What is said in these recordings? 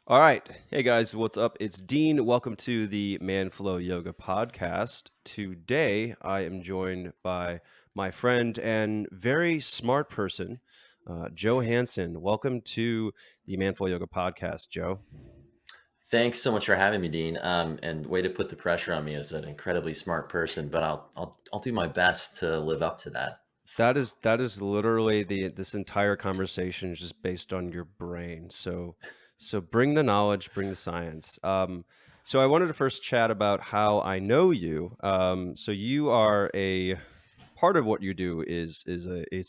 All right. Hey guys, what's up? It's Dean. Welcome to the Manflow Yoga podcast. Today I am joined by my friend and very smart person, Joe Hanson. Welcome to the Manflow Yoga podcast, Joe. Thanks so much for having me, Dean. And way to put the pressure on me as an incredibly smart person, but I'll do my best to live up to that. That is literally this entire conversation is just based on your brain. So bring the knowledge, bring the science. So I wanted to first chat about how I know you. So you are a part of what you do is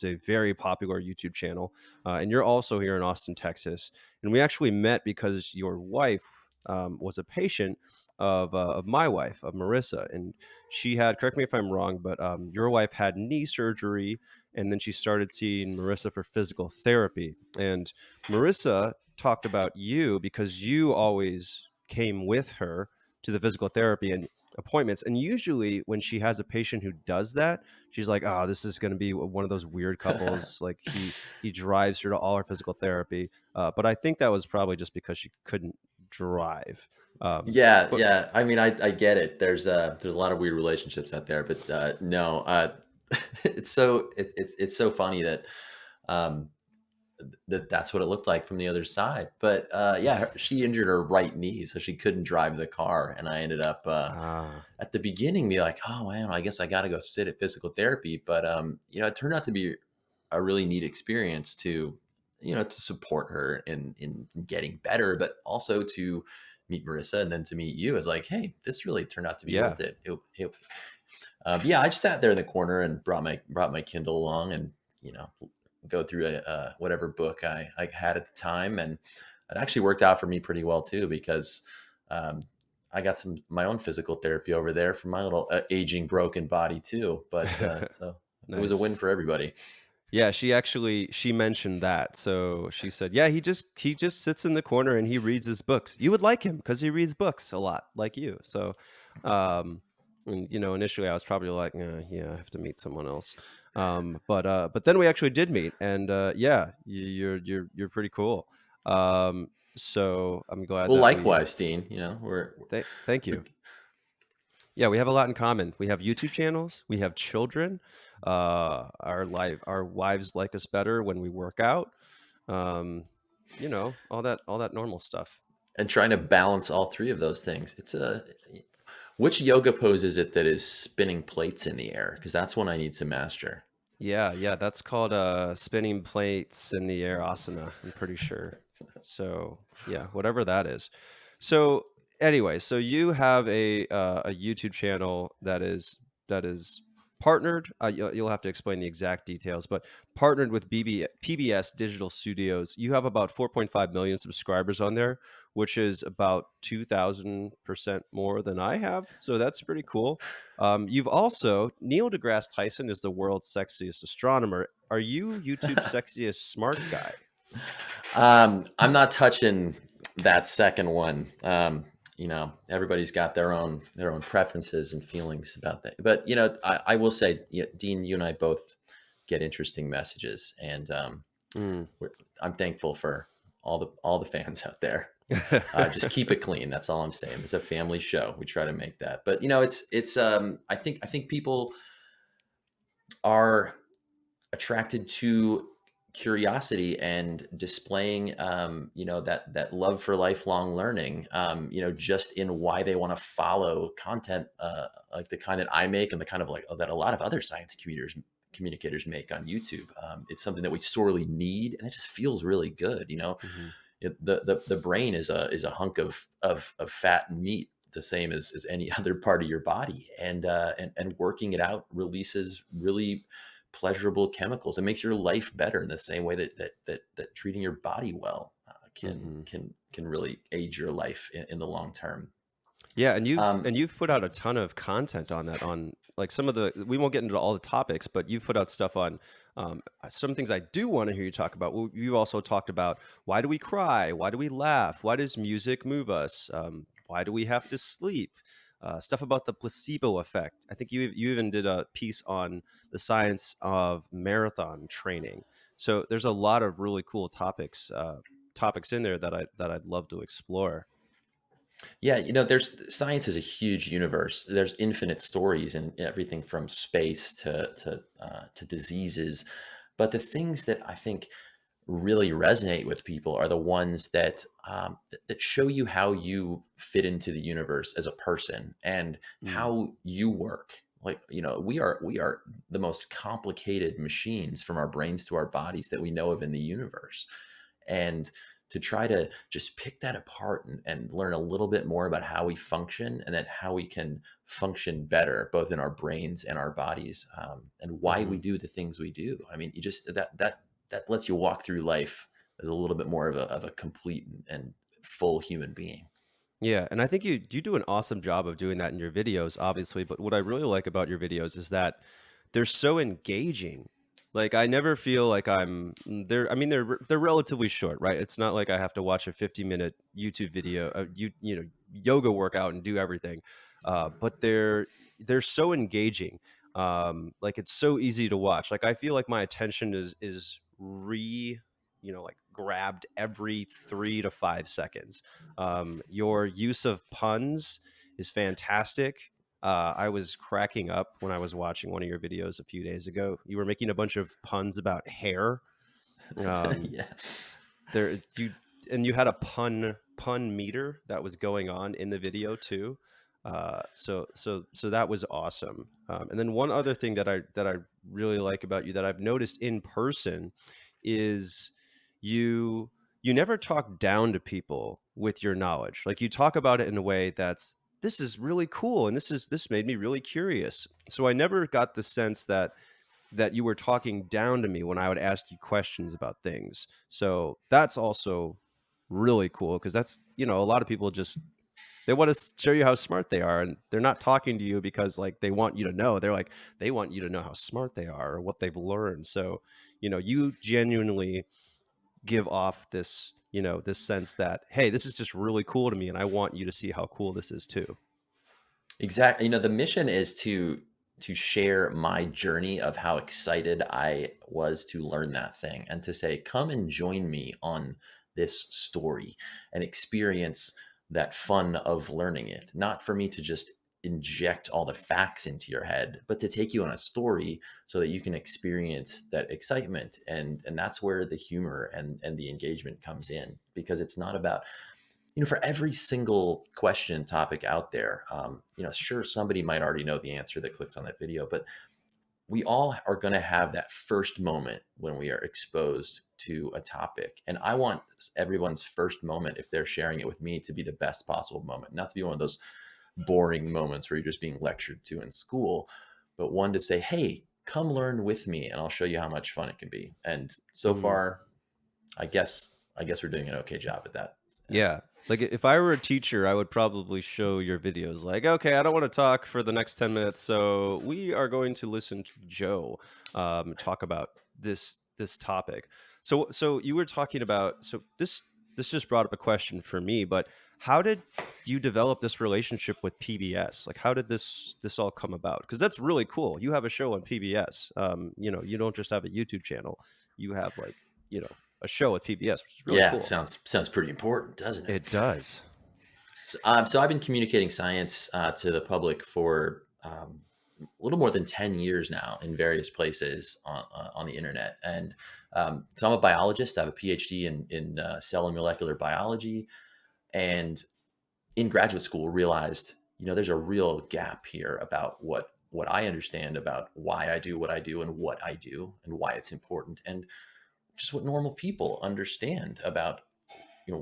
a very popular YouTube channel, and you're also here in Austin, Texas. And we actually met because your wife was a patient of my wife, of Marissa, and she had, correct me if I'm wrong, but your wife had knee surgery, and then she started seeing Marissa for physical therapy. And Marissa talked about you because you always came with her to the physical therapy and appointments. And usually when she has a patient who does that, she's like, oh, this is going to be one of those weird couples. Like he drives her to all her physical therapy. But I think that was probably just because she couldn't drive. Yeah, But yeah. I mean, I get it. There's a lot of weird relationships out there, but no, it's so funny that um, that's what it looked like from the other side. But yeah, she injured her right knee, so she couldn't drive the car, and I ended up ah, at the beginning be like, oh man, I guess I got to go sit at physical therapy. But it turned out to be a really neat experience to to support her in getting better, but also to meet Marissa and then to meet you. Is like, hey, this really turned out to be yeah, worth it. Yeah, I just sat there in the corner and brought my Kindle along and go through whatever book I had at the time, and it actually worked out for me pretty well too because um, I got some my own physical therapy over there for my little aging broken body too. But so it was a nice. win for everybody. Yeah, she mentioned that. So she said, "Yeah, he just sits in the corner and he reads his books. You would like him because he reads books a lot, like you." So, um, and initially I was probably like, "Yeah, I have to meet someone else." But then we actually did meet, and yeah, you're pretty cool. So I'm glad Well, that we. likewise, Dean. Thank We you. Yeah, we have a lot in common. We have YouTube channels. We have children. Our wives like us better when we work out. All that normal stuff. and trying to balance all three of those things. It's a Which yoga pose is it that is spinning plates in the air? Because that's one I need to master. Yeah, yeah, that's called spinning plates in the air asana, I'm pretty sure. So, yeah, whatever that is. So, anyway, so you have a YouTube channel that is partnered. You'll have to explain the exact details, but partnered with PBS Digital Studios. You have about 4.5 million subscribers on there, which is about 2,000% more than I have. So that's pretty cool. You've also, Neil deGrasse Tyson is the world's sexiest astronomer. Are you YouTube's sexiest smart guy? I'm not touching that second one. Everybody's got their own preferences and feelings about that. But I will say, Dean, you and I both get interesting messages, and Mm. I'm thankful for all the fans out there. Just keep it clean. That's all I'm saying. It's a family show. We try to make that, but it's. I think people are attracted to curiosity and displaying that love for lifelong learning, just in why they want to follow content like the kind that I make and the kind of like that a lot of other science communicators make on YouTube. It's something that we sorely need, and it just feels really good. Mhm. The brain is a hunk of fat and meat, the same as any other part of your body, and working it out releases really pleasurable chemicals. It makes your life better in the same way that treating your body well can Mhm. can really aid your life in the long term. Yeah, and you've Um, and you've put out a ton of content on that. On like some of the, we won't get into all the topics, but you've put out stuff on some things I do want to hear you talk about. Well, you also talked about, why do we cry? Why do we laugh? Why does music move us? Why do we have to sleep? Stuff about the placebo effect. I think you even did a piece on the science of marathon training. So there's a lot of really cool topics topics in there that I'd love to explore. Yeah, there's science is a huge universe. There's infinite stories and everything from space to diseases. But the things that I think really resonate with people are the ones that show you how you fit into the universe as a person and Mm, how you work. Like, we are the most complicated machines from our brains to our bodies that we know of in the universe. And to try to just pick that apart and learn a little bit more about how we function and then how we can function better both in our brains and our bodies, and why we mhm. do the things we do. I mean, you just that lets you walk through life as a little bit more of a complete and full human being. Yeah, and I think you do an awesome job of doing that in your videos, obviously, but what I really like about your videos is that they're so engaging. Like, I never feel like they're I mean, they're relatively short, right? It's not like I have to watch a 50-minute YouTube video, yoga workout and do everything. But they're so engaging. Like, it's so easy to watch. Like, I feel like my attention is like grabbed every 3 to 5 seconds. Your use of puns is fantastic. I was cracking up when I was watching one of your videos a few days ago. You were making a bunch of puns about hair. Um, Yeah. there you and you had a pun meter that was going on in the video too. So that was awesome. And then one other thing that I really like about you that I've noticed in person is you you never talk down to people with your knowledge. Like, you talk about it in a way that's, this is really cool, and this made me really curious. So I never got the sense that you were talking down to me when I would ask you questions about things. So that's also really cool, because that's, a lot of people just, they want to show you how smart they are, and they're not talking to you because, like, they want you to know. They're like, they want you to know how smart they are or what they've learned. So, you genuinely give off this sense that, hey, this is just really cool to me, and I want you to see how cool this is too. Exactly. The mission is to share my journey of how excited I was to learn that thing and to say, come and join me on this story and experience that fun of learning it. Not for me to just inject all the facts into your head, but to take you on a story so that you can experience that excitement. And that's where the humor and the engagement comes in, because it's not about, for every single question and topic out there, sure, somebody might already know the answer that clicks on that video, but we all are going to have that first moment when we are exposed to a topic. And I want everyone's first moment, if they're sharing it with me, to be the best possible moment, not to be one of those boring moments where you're just being lectured to in school, but one to say, hey, come learn with me and I'll show you how much fun it can be. And so Mhm. far, I guess we're doing an okay job at that. And Yeah. Like, if I were a teacher, I would probably show your videos like, okay, I don't want to talk for the next 10 minutes, so we are going to listen to Joe talk about this topic. So you were talking about, so this just brought up a question for me, but how did you develop this relationship with PBS? Like, how did this all come about? Because that's really cool. You have a show on PBS. You don't just have a YouTube channel. You have, like, a show at PBS, which is really yeah, it cool. sounds pretty important, doesn't it? It does. So I've been communicating science to the public for a little more than 10 years now in various places on the internet. And so I'm a biologist. I have a PhD in cell and molecular biology. And in graduate school, realized, there's a real gap here about what I understand about why I do what I do and what I do and why it's important, and just what normal people understand about,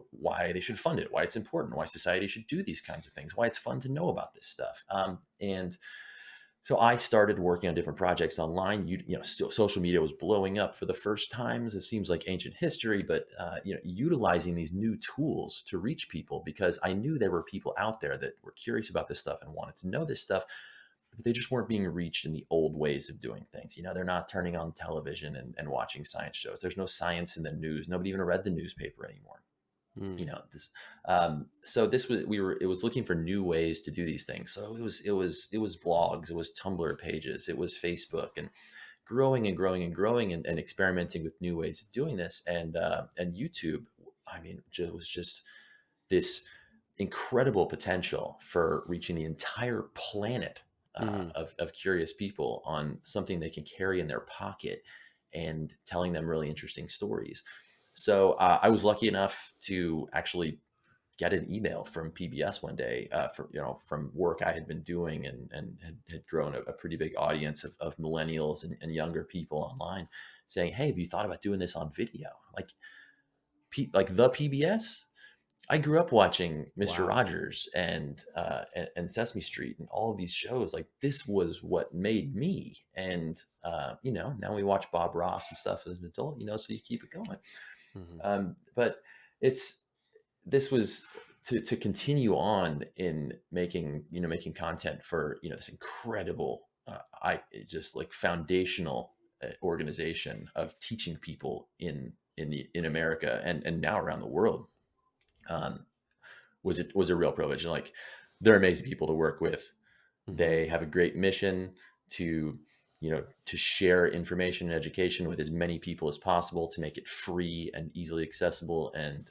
why they should fund it, why it's important, why society should do these kinds of things, why it's fun to know about this stuff. And so I started working on different projects online. Social media was blowing up for the first times. It seems like ancient history, but utilizing these new tools to reach people, because I knew there were people out there that were curious about this stuff and wanted to know this stuff, but they just weren't being reached in the old ways of doing things. They're not turning on television and watching science shows. There's no science in the news. Nobody even read the newspaper anymore. Mm, So this was we were it was looking for new ways to do these things. So it was blogs, it was Tumblr pages, it was Facebook, and growing and growing and growing and experimenting with new ways of doing this. And YouTube I mean, it was just this incredible potential for reaching the entire planet Mhm. of curious people on something they can carry in their pocket and telling them really interesting stories. So I was lucky enough to actually get an email from PBS one day, from work I had been doing, and had grown a pretty big audience of millennials and younger people online, saying, "Hey, have you thought about doing this on video?" Like the PBS. I grew up watching Mister Wow. Rogers and Sesame Street and all of these shows. Like, this was what made me. And now we watch Bob Ross and stuff as an adult. So you keep it going. Mhm. But it's this was to continue on in making content for this incredible, I just like foundational organization of teaching people in America and now around the world. Um, was a real privilege. And like, they're amazing people to work with. Mhm. They have a great mission to to share information and education with as many people as possible, to make it free and easily accessible. And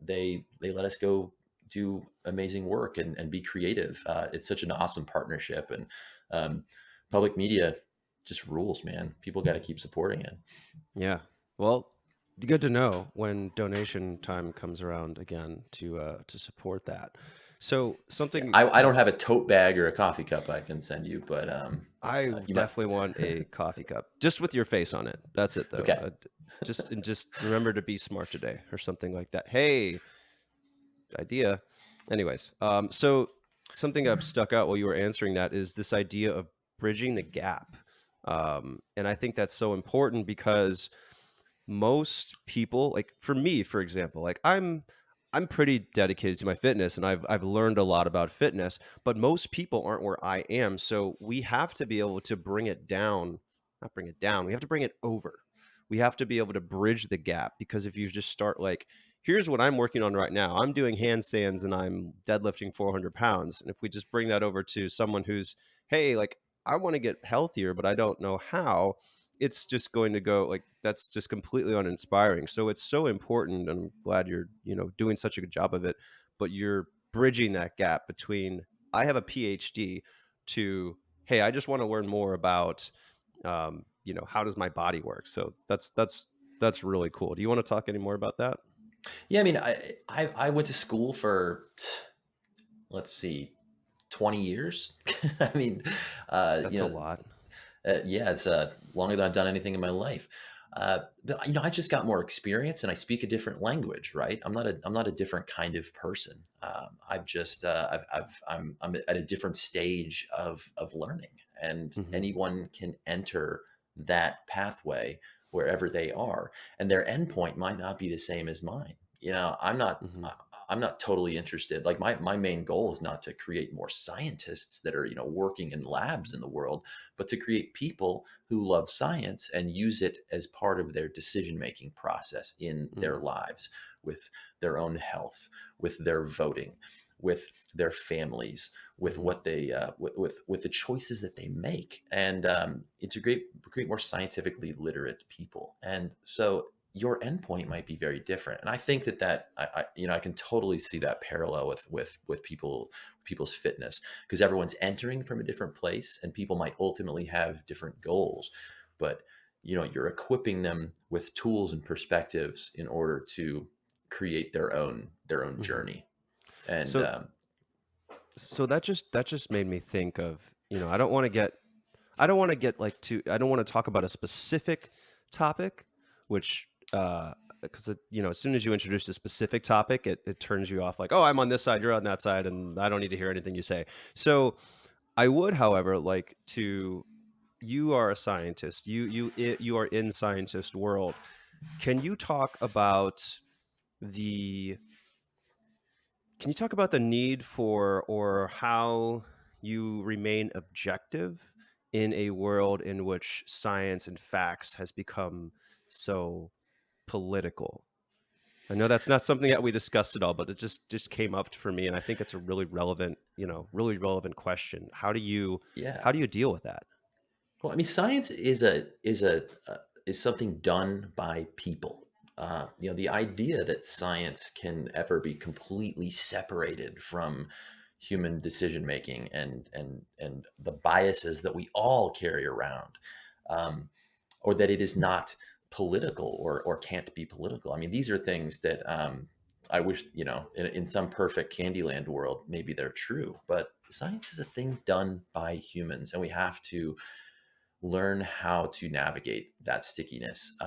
they let us go do amazing work and be creative. It's such an awesome partnership, and um, public media just rules, man. People got to keep supporting it. Yeah. Well, good to know when donation time comes around again to support that. So Yeah, something I don't have a tote bag or a coffee cup I can send you, but I you might. definitely want a coffee cup, just with your face on it. That's it, though. Okay. Just remember to be smart today, or something like that. Hey, idea. Anyways, so something I've stuck out while you were answering that is this idea of bridging the gap, and I think that's so important because most people, like for me for example, like I'm pretty dedicated to my fitness, and I've learned a lot about fitness, but most people aren't where I am, so we have to be able to bring it down. Not bring it down, we have to bring it over. We have to be able to bridge the gap, because if you just start like, here's what I'm working on right now, I'm doing handstands and I'm deadlifting 400 pounds, and if we just bring that over to someone who's, hey, like, I want to get healthier but I don't know how, it's just going to go like, that's just completely uninspiring. So it's so important, and I'm glad you're, doing such a good job of it, but you're bridging that gap between, I have a PhD, to, hey, I just want to learn more about, how does my body work. So that's really cool. Do you want to talk any more about that? Yeah, I mean, I went to school for, let's see, 20 years. I mean, uh, you That's a know, lot. yeah, it's longer than I've done anything in my life. But I just got more experience, and I speak a different language, right? I'm not a different kind of person. I've just I'm at a different stage of learning, and Hmm. anyone can enter that pathway wherever they are, and their endpoint might not be the same as mine. Hmm. I'm not totally interested. Like, my main goal is not to create more scientists that are working in labs in the world, but to create people who love science and use it as part of their decision making process in their Hmm. lives, with their own health, with their voting, with their families, with Hmm. what they with the choices that they make. And it's a create more scientifically literate people. And so your endpoint might be very different. And I think I can totally see that parallel with people's fitness, because everyone's entering from a different place, and people might ultimately have different goals. But you're equipping them with tools and perspectives in order to create their own Hmm. journey. And So that just made me think of, I don't want to get like too, I don't want to talk about a specific topic, which because as soon as you introduce a specific topic, it turns you off, like, oh, I'm on this side, you're on that side, and I don't need to hear anything you say. So I would, however, like to, you are a scientist, you are in scientist world. Can you talk about the can you talk about the need for, or how you remain objective in a world in which science and facts has become so political? I know that's not something that we discussed at all, but it just came up for me, and I think it's a really relevant question. yeah. How do you deal with that? Well, I mean, science is something done by people. The idea that science can ever be completely separated from human decision making and the biases that we all carry around, um, or that it is not political or can't be political. I mean, these are things that I wish, in some perfect Candyland world, maybe they're true, but science is a thing done by humans, and we have to learn how to navigate that stickiness.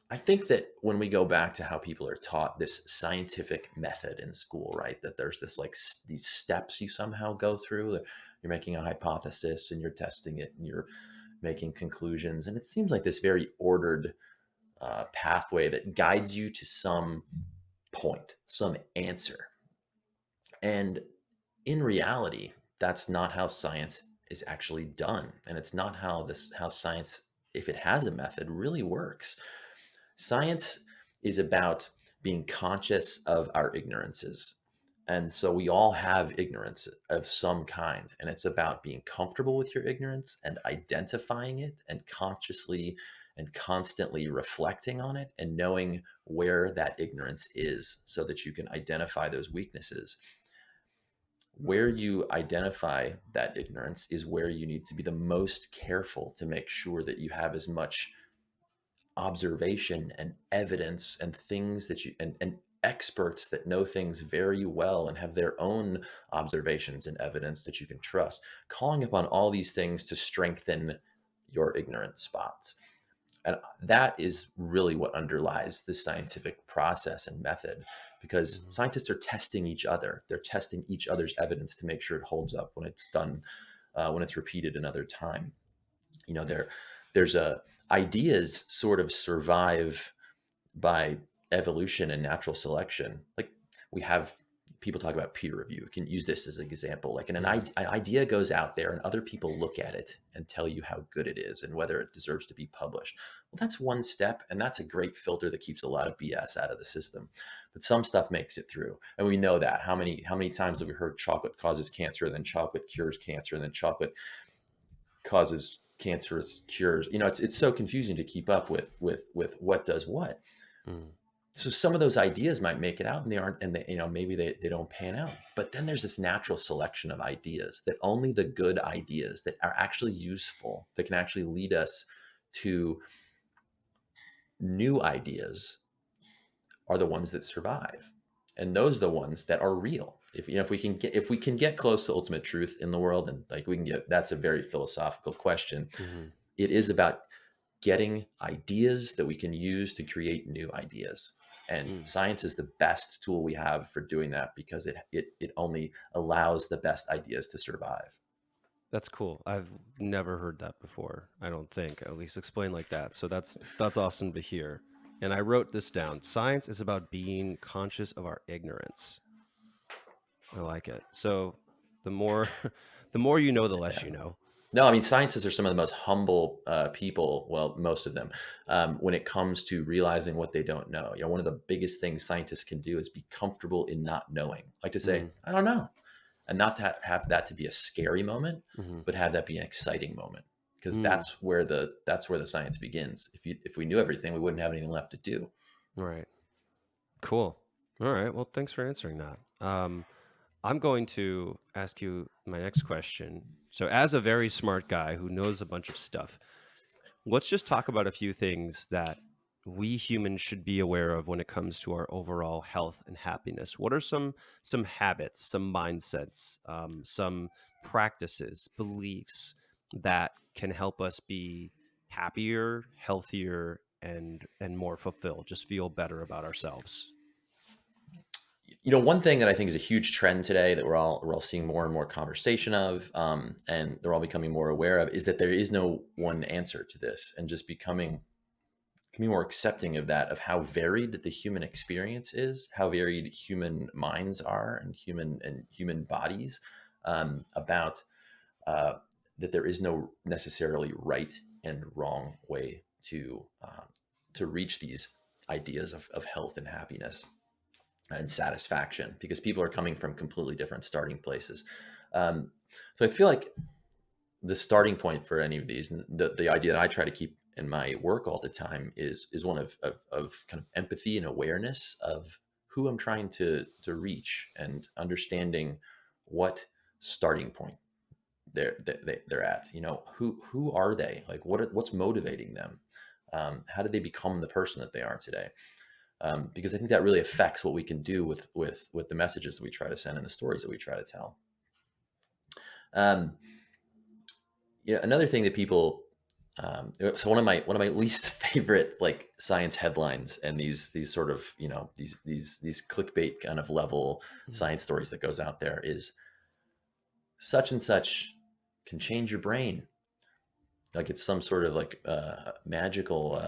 I think that when we go back to how people are taught this scientific method in school, right, that there's this like these steps you somehow go through. That you're making a hypothesis and you're testing it and you're making conclusions, and it seems like this very ordered pathway that guides you to some point, some answer. And in reality, that's not how science is actually done, and it's not how science, if it has a method, really works. Science is about being conscious of our ignorances. And so we all have ignorance of some kind. And it's about being comfortable with your ignorance and identifying it and consciously and constantly reflecting on it and knowing where that ignorance is so that you can identify those weaknesses. Where you identify that ignorance is where you need to be the most careful to make sure that you have as much observation and evidence and things that and experts that know things very well and have their own observations and evidence that you can trust, calling upon all these things to strengthen your ignorant spots. And that is really what underlies the scientific process and method, because Mhm. scientists are testing each other. They're testing each other's evidence to make sure it holds up when it's done, when it's repeated another time. You know, there's a ideas sort of survive by evolution and natural selection. Like, we have people talk about peer review. You can use this as an example. Like Mhm. an idea goes out there and other people look at it and tell you how good it is and whether it deserves to be published. Well, that's one step, and that's a great filter that keeps a lot of BS out of the system. But some stuff makes it through, and we know that. How many times have we heard chocolate causes cancer, and then chocolate cures cancer, and then chocolate causes cancerous cures? It's so confusing to keep up with what does what. Mhm. So some of those ideas might make it out and they aren't, and maybe they don't pan out. But then there's this natural selection of ideas, that only the good ideas that are actually useful, that can actually lead us to new ideas, are the ones that survive. And those are the ones that are real. If we can get close to ultimate truth in the world, and like we can get, that's a very philosophical question. Mhm. It is about getting ideas that we can use to create new ideas. And Mm. science is the best tool we have for doing that, because it only allows the best ideas to survive. That's cool. I've never heard that before. I don't think, at least explained like that. So that's awesome to hear. And I wrote this down. Science is about being conscious of our ignorance. I like it. So the more the more you know, the less Yeah. you know. No, I mean, scientists are some of the most humble people. Well, most of them, when it comes to realizing what they don't know. One of the biggest things scientists can do is be comfortable in not knowing. Like to say, Mm. I don't know, and not to have that to be a scary moment, Mhm. but have that be an exciting moment, because Mm. that's where the science begins. If we knew everything, we wouldn't have anything left to do. Right. Cool. All right. Well, thanks for answering that. I'm going to ask you my next question. So, as a very smart guy who knows a bunch of stuff, let's just talk about a few things that we humans should be aware of when it comes to our overall health and happiness. What are some habits, some mindsets, some practices, beliefs that can help us be happier, healthier, and more fulfilled? Just feel better about ourselves. One thing that I think is a huge trend today, that we're all seeing more and more conversation of, and they're all becoming more aware of, is that there is no one answer to this, and just becoming more accepting of that, of how varied the human experience is, how varied human minds are, and human bodies, about that there is no necessarily right and wrong way to reach these ideas of health and happiness and satisfaction, because people are coming from completely different starting places. So I feel like the starting point for any of these, and the idea that I try to keep in my work all the time is one of kind of empathy and awareness of who I'm trying to reach, and understanding what starting point they're at. You know, who are they? Like, what's motivating them? How did they become the person that they are today? Because I think that really affects what we can do with the messages that we try to send and the stories that we try to tell. Um, yeah, another thing that people, so one of my least favorite like science headlines, and these sort of, you know, these clickbait kind of level Mhm. science stories that goes out there is such and such can change your brain, like it's some sort of like magical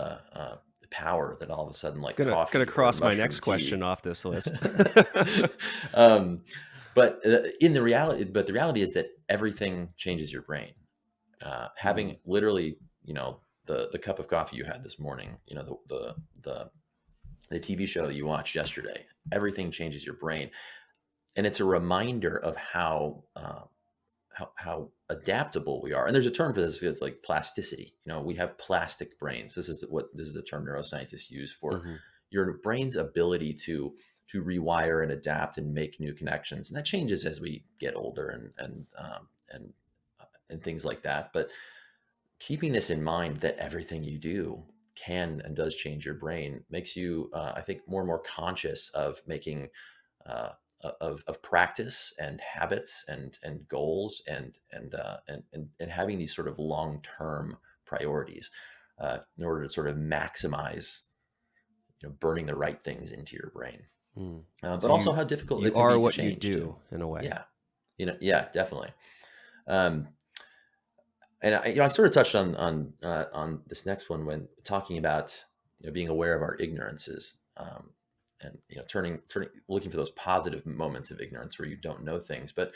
power that all of a sudden, like Gonna coffee or cross my mushroom next question tea. off this list. um, but the reality is that everything changes your brain. Having Mhm. literally, you know, the cup of coffee you had this morning, you know, the TV show that you watched yesterday, everything changes your brain, and it's a reminder of how adaptable we are. And there's a term for this. It's like plasticity. You know, we have plastic brains. This is the term neuroscientists use for Mhm. your brain's ability to rewire and adapt and make new connections. And that changes as we get older and things like that. But keeping this in mind, that everything you do can and does change your brain, makes you, I think, more and more conscious of making uh, of practice and habits and goals and having these sort of long term priorities in order to sort of maximize, you know, burning the right things into your brain, Mm. but So also how difficult you it can are be to what you change too. do in a way. Yeah, you know, yeah, definitely. Um, and I, you know, I sort of touched on this next one when talking about, you know, being aware of our ignorances, and, you know, turning looking for those positive moments of ignorance where you don't know things. But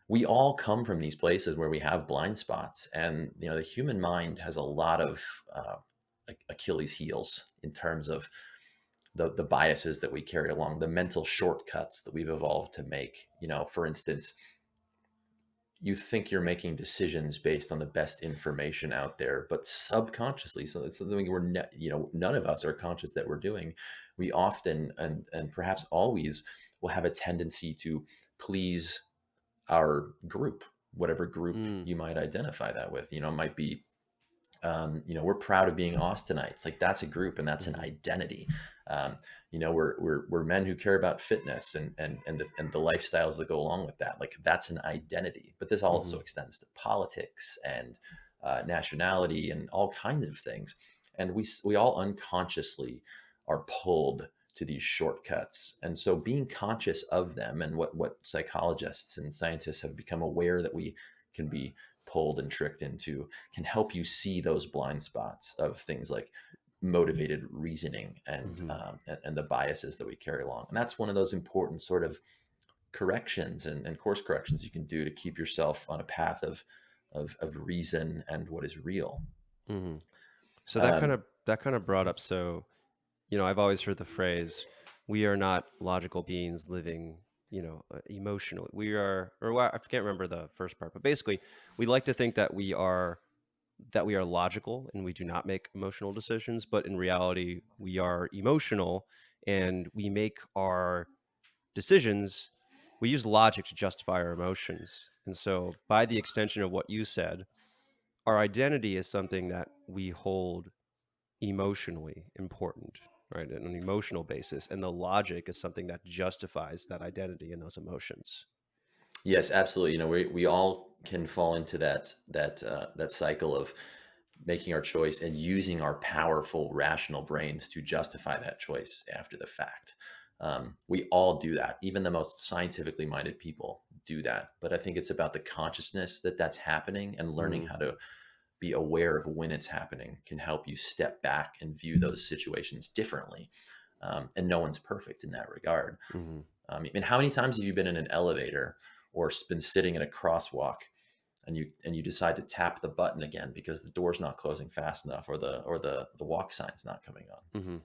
we all come from these places where we have blind spots, and, you know, the human mind has a lot of like Achilles heels in terms of the biases that we carry along, the mental shortcuts that we've evolved to make. You know, for instance, you think you're making decisions based on the best information out there, but subconsciously, so it's something you know, none of us are conscious that we're doing. We often and perhaps always will have a tendency to please our group, whatever group Mm. you might identify that with. You know, it might be, you know, we're proud of being Austinites. Like, that's a group and that's an Mhm. identity. You know, we're men who care about fitness and the lifestyles that go along with that. Like, that's an identity. But this also Mhm. extends to politics and nationality and all kinds of things. And we all unconsciously are pulled to these shortcuts. And so being conscious of them, and what psychologists and scientists have become aware that we can be pulled and tricked into, can help you see those blind spots of things like motivated reasoning Mhm. and the biases that we carry along. And that's one of those important sort of corrections and course corrections you can do to keep yourself on a path of reason and what is real. Mhm. So Um, that kind of brought up, so, you know, I've always heard the phrase, we are not logical beings living, you know, emotionally. We are, or I can't remember the first part, but basically, we like to think that we are logical and we do not make emotional decisions, but in reality, we are emotional and we make our decisions. We use logic to justify our emotions. And so, by the extension of what you said, our identity is something that we hold emotionally important, right? On an emotional basis. And the logic is something that justifies that identity and those emotions. yes, absolutely. You know, we all can fall into that cycle of making our choice and using our powerful rational brains to justify that choice after the fact. We all do that. Even the most scientifically minded people do that. But I think it's about the consciousness that that's happening, and learning Hmm. how to be aware of when it's happening can help you step back and view those situations differently. And no one's perfect in that regard. Hmm. And how many times have you been in an elevator or been sitting in a crosswalk, and you decide to tap the button again because the door's not closing fast enough, or the walk sign's not coming on? Hmm.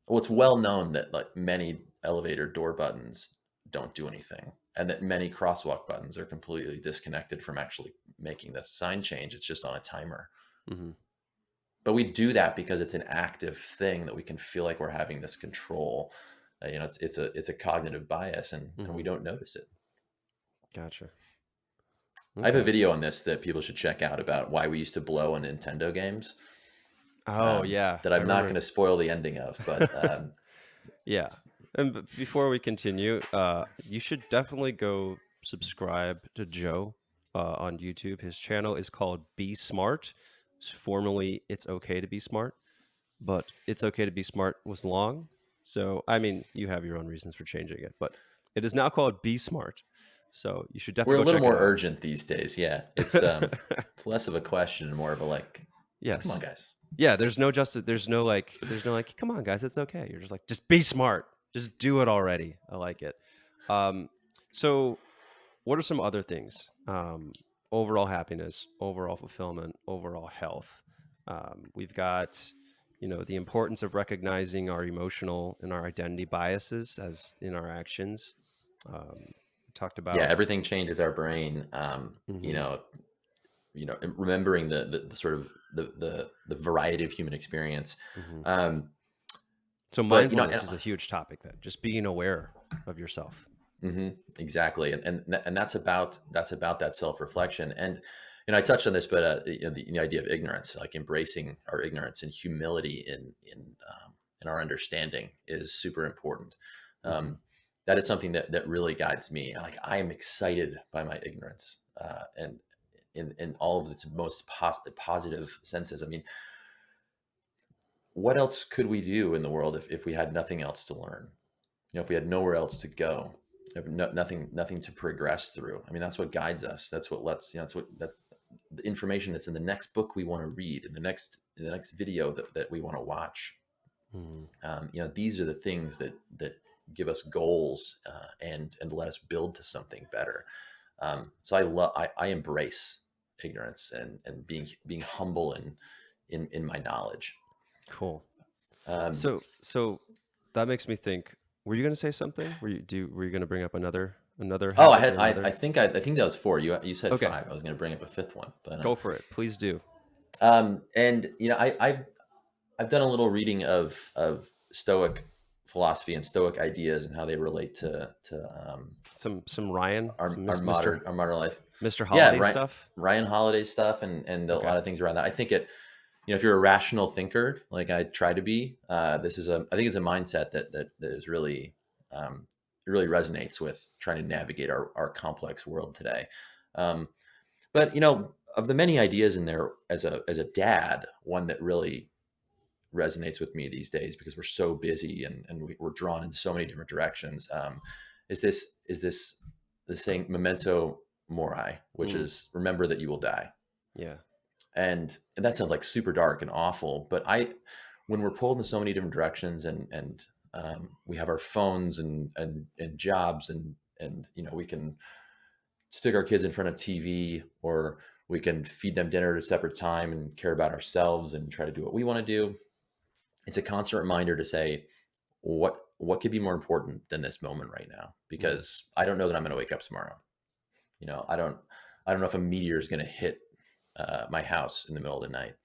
Well, it's well known that, like, many elevator door buttons don't do anything, and that many crosswalk buttons are completely disconnected from actually making the sign change. It's just on a timer. Hmm. but we do that because it's an active thing that we can feel like we're having this control. It's a cognitive bias, and we Hmm. don't notice it. Gotcha. I have a Okay. video on this that people should check out about why we used to blow on Nintendo games. Oh yeah, That I I'm not going remember. to spoil the ending of, but Yeah. And before we continue, you should definitely go subscribe to Joe on YouTube. His channel is called Be Smart. Formerly, It's Okay to Be Smart, but It's Okay to Be Smart was long. So, I mean, you have your own reasons for changing it, but it is now called Be Smart. So, you should we're definitely a go little check it more out. urgent these days. Yeah, it's less of a question and more of a like, come on, Yes. guys. Yeah, there's no justice. There's no like, come on, guys, it's okay. You're just like, just be smart. Just do it already. I like it. Um, so what are some other things? Overall happiness, overall fulfillment, overall health. We've got, the importance of recognizing our emotional and our identity biases as in our actions. We talked Yeah, about. everything changes our brain. Mhm, And remembering the sort of the variety of human experience. mhm. Um, So but mindfulness is a huge topic. Then just being aware of yourself. exactly, and that's about that self reflection. And I touched on this, but the idea of ignorance, like embracing our ignorance and humility in our understanding, is super important. Hmm. Um, that is something that really guides me. Like, I am excited by my ignorance, and in all of its most positive senses. I mean, what else could we do in the world if we had nothing else to learn? If we had nowhere else to go, if nothing to progress through. I mean, that's what guides us. That's what lets that's the information that's in the next book we want to read, in the next video that we want to watch. Hmm. These are the things that give us goals, and let us build to something better. So I embrace ignorance, and being humble in my knowledge. Cool. Um, So that makes me think. Were you going to say something? Were you going to bring up another oh, I habit had or I another? think I think that was four. You said Okay, five. I was going to bring up a fifth one, but go for it. Please do. and I've done a little reading of Stoic philosophy and Stoic ideas and how they relate to Some Ryan, our some our Mr. modern our modern life. Mr. Yeah, Holiday Ryan stuff. Ryan Holiday stuff, and a Okay. lot of things around that. I think if you're a rational thinker, like I try to be, I think it's a mindset that is really, it really resonates with trying to navigate our complex world today. Um, but of the many ideas in there, as a dad, one that really resonates with me these days, because we're so busy, and we're drawn in so many different directions, is this the saying memento mori, which Mm, is remember that you will die. yeah. And that sounds like super dark and awful, but when we're pulled in so many different directions, and we have our phones and jobs, and we can stick our kids in front of TV, or we can feed them dinner at a separate time and care about ourselves and try to do what we want to do. It's a constant reminder to say, what could be more important than this moment right now? Mm, Because I don't know that I'm going to wake up tomorrow. I don't know if a meteor is going to hit my house in the middle of the night.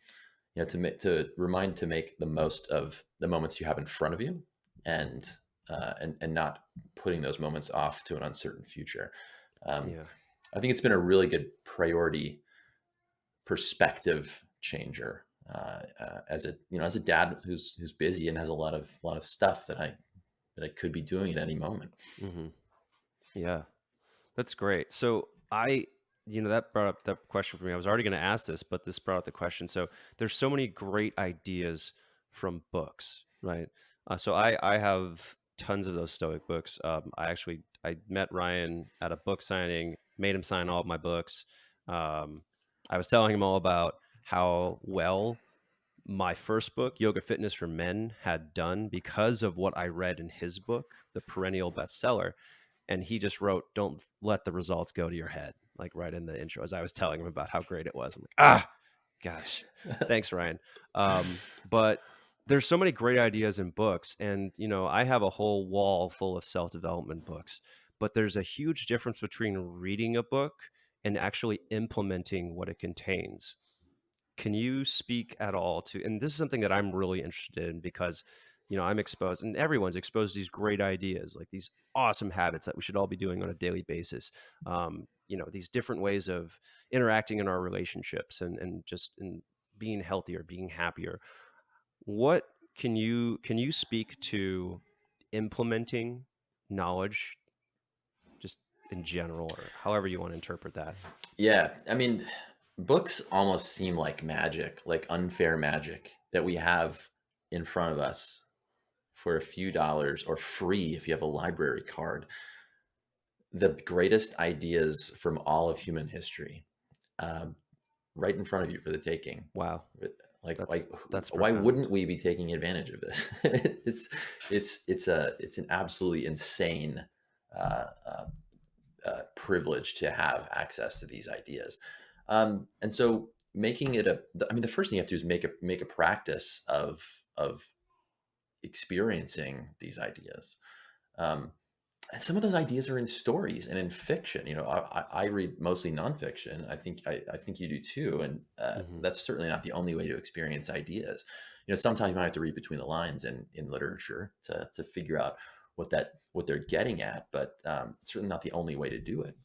To make the most of the moments you have in front of you, and not putting those moments off to an uncertain future. Um, yeah. I think it's been a really good priority perspective changer, as a dad who's busy and has a lot of stuff that I could be doing at any moment. Hmm. Yeah. That's great. So that brought up that question for me. I was already going to ask this, but this brought up the question. So there's so many great ideas from books, right? So I have tons of those Stoic books. I met Ryan at a book signing, made him sign all of my books. Um, I was telling him all about how well my first book, Yoga Fitness for Men, had done because of what I read in his book, the perennial bestseller. And he just wrote, "Don't let the results go to your head," like right in the intro, as I was telling him about how great it was. I'm like, gosh, thanks, Ryan. But there's so many great ideas in books, and I have a whole wall full of self-development books. But there's a huge difference between reading a book and actually implementing what it contains. Can you speak at all to, and this is something that I'm really interested in because, I'm exposed and everyone's exposed to these great ideas, like these awesome habits that we should all be doing on a daily basis. These different ways of interacting in our relationships and just in being healthier, being happier. What can you speak to implementing knowledge just in general, or however you want to interpret that? Yeah, I mean, books almost seem like magic, like unfair magic that we have in front of us for a few dollars or free if you have a library card. The greatest ideas from all of human history, um, right in front of you for the taking. Wow, Like, that's why profound. wouldn't we be taking advantage of this? it's it's an absolutely insane uh, uh, privilege to have access to these ideas. And so making it I mean, the first thing you have to do is make a practice of experiencing these ideas. Um, and some of those ideas are in stories and in fiction. I read mostly nonfiction. I think you do too, and Hmm. that's certainly not the only way to experience ideas. Sometimes you might have to read between the lines in literature to figure out what they're getting at, but certainly not the only way to do it.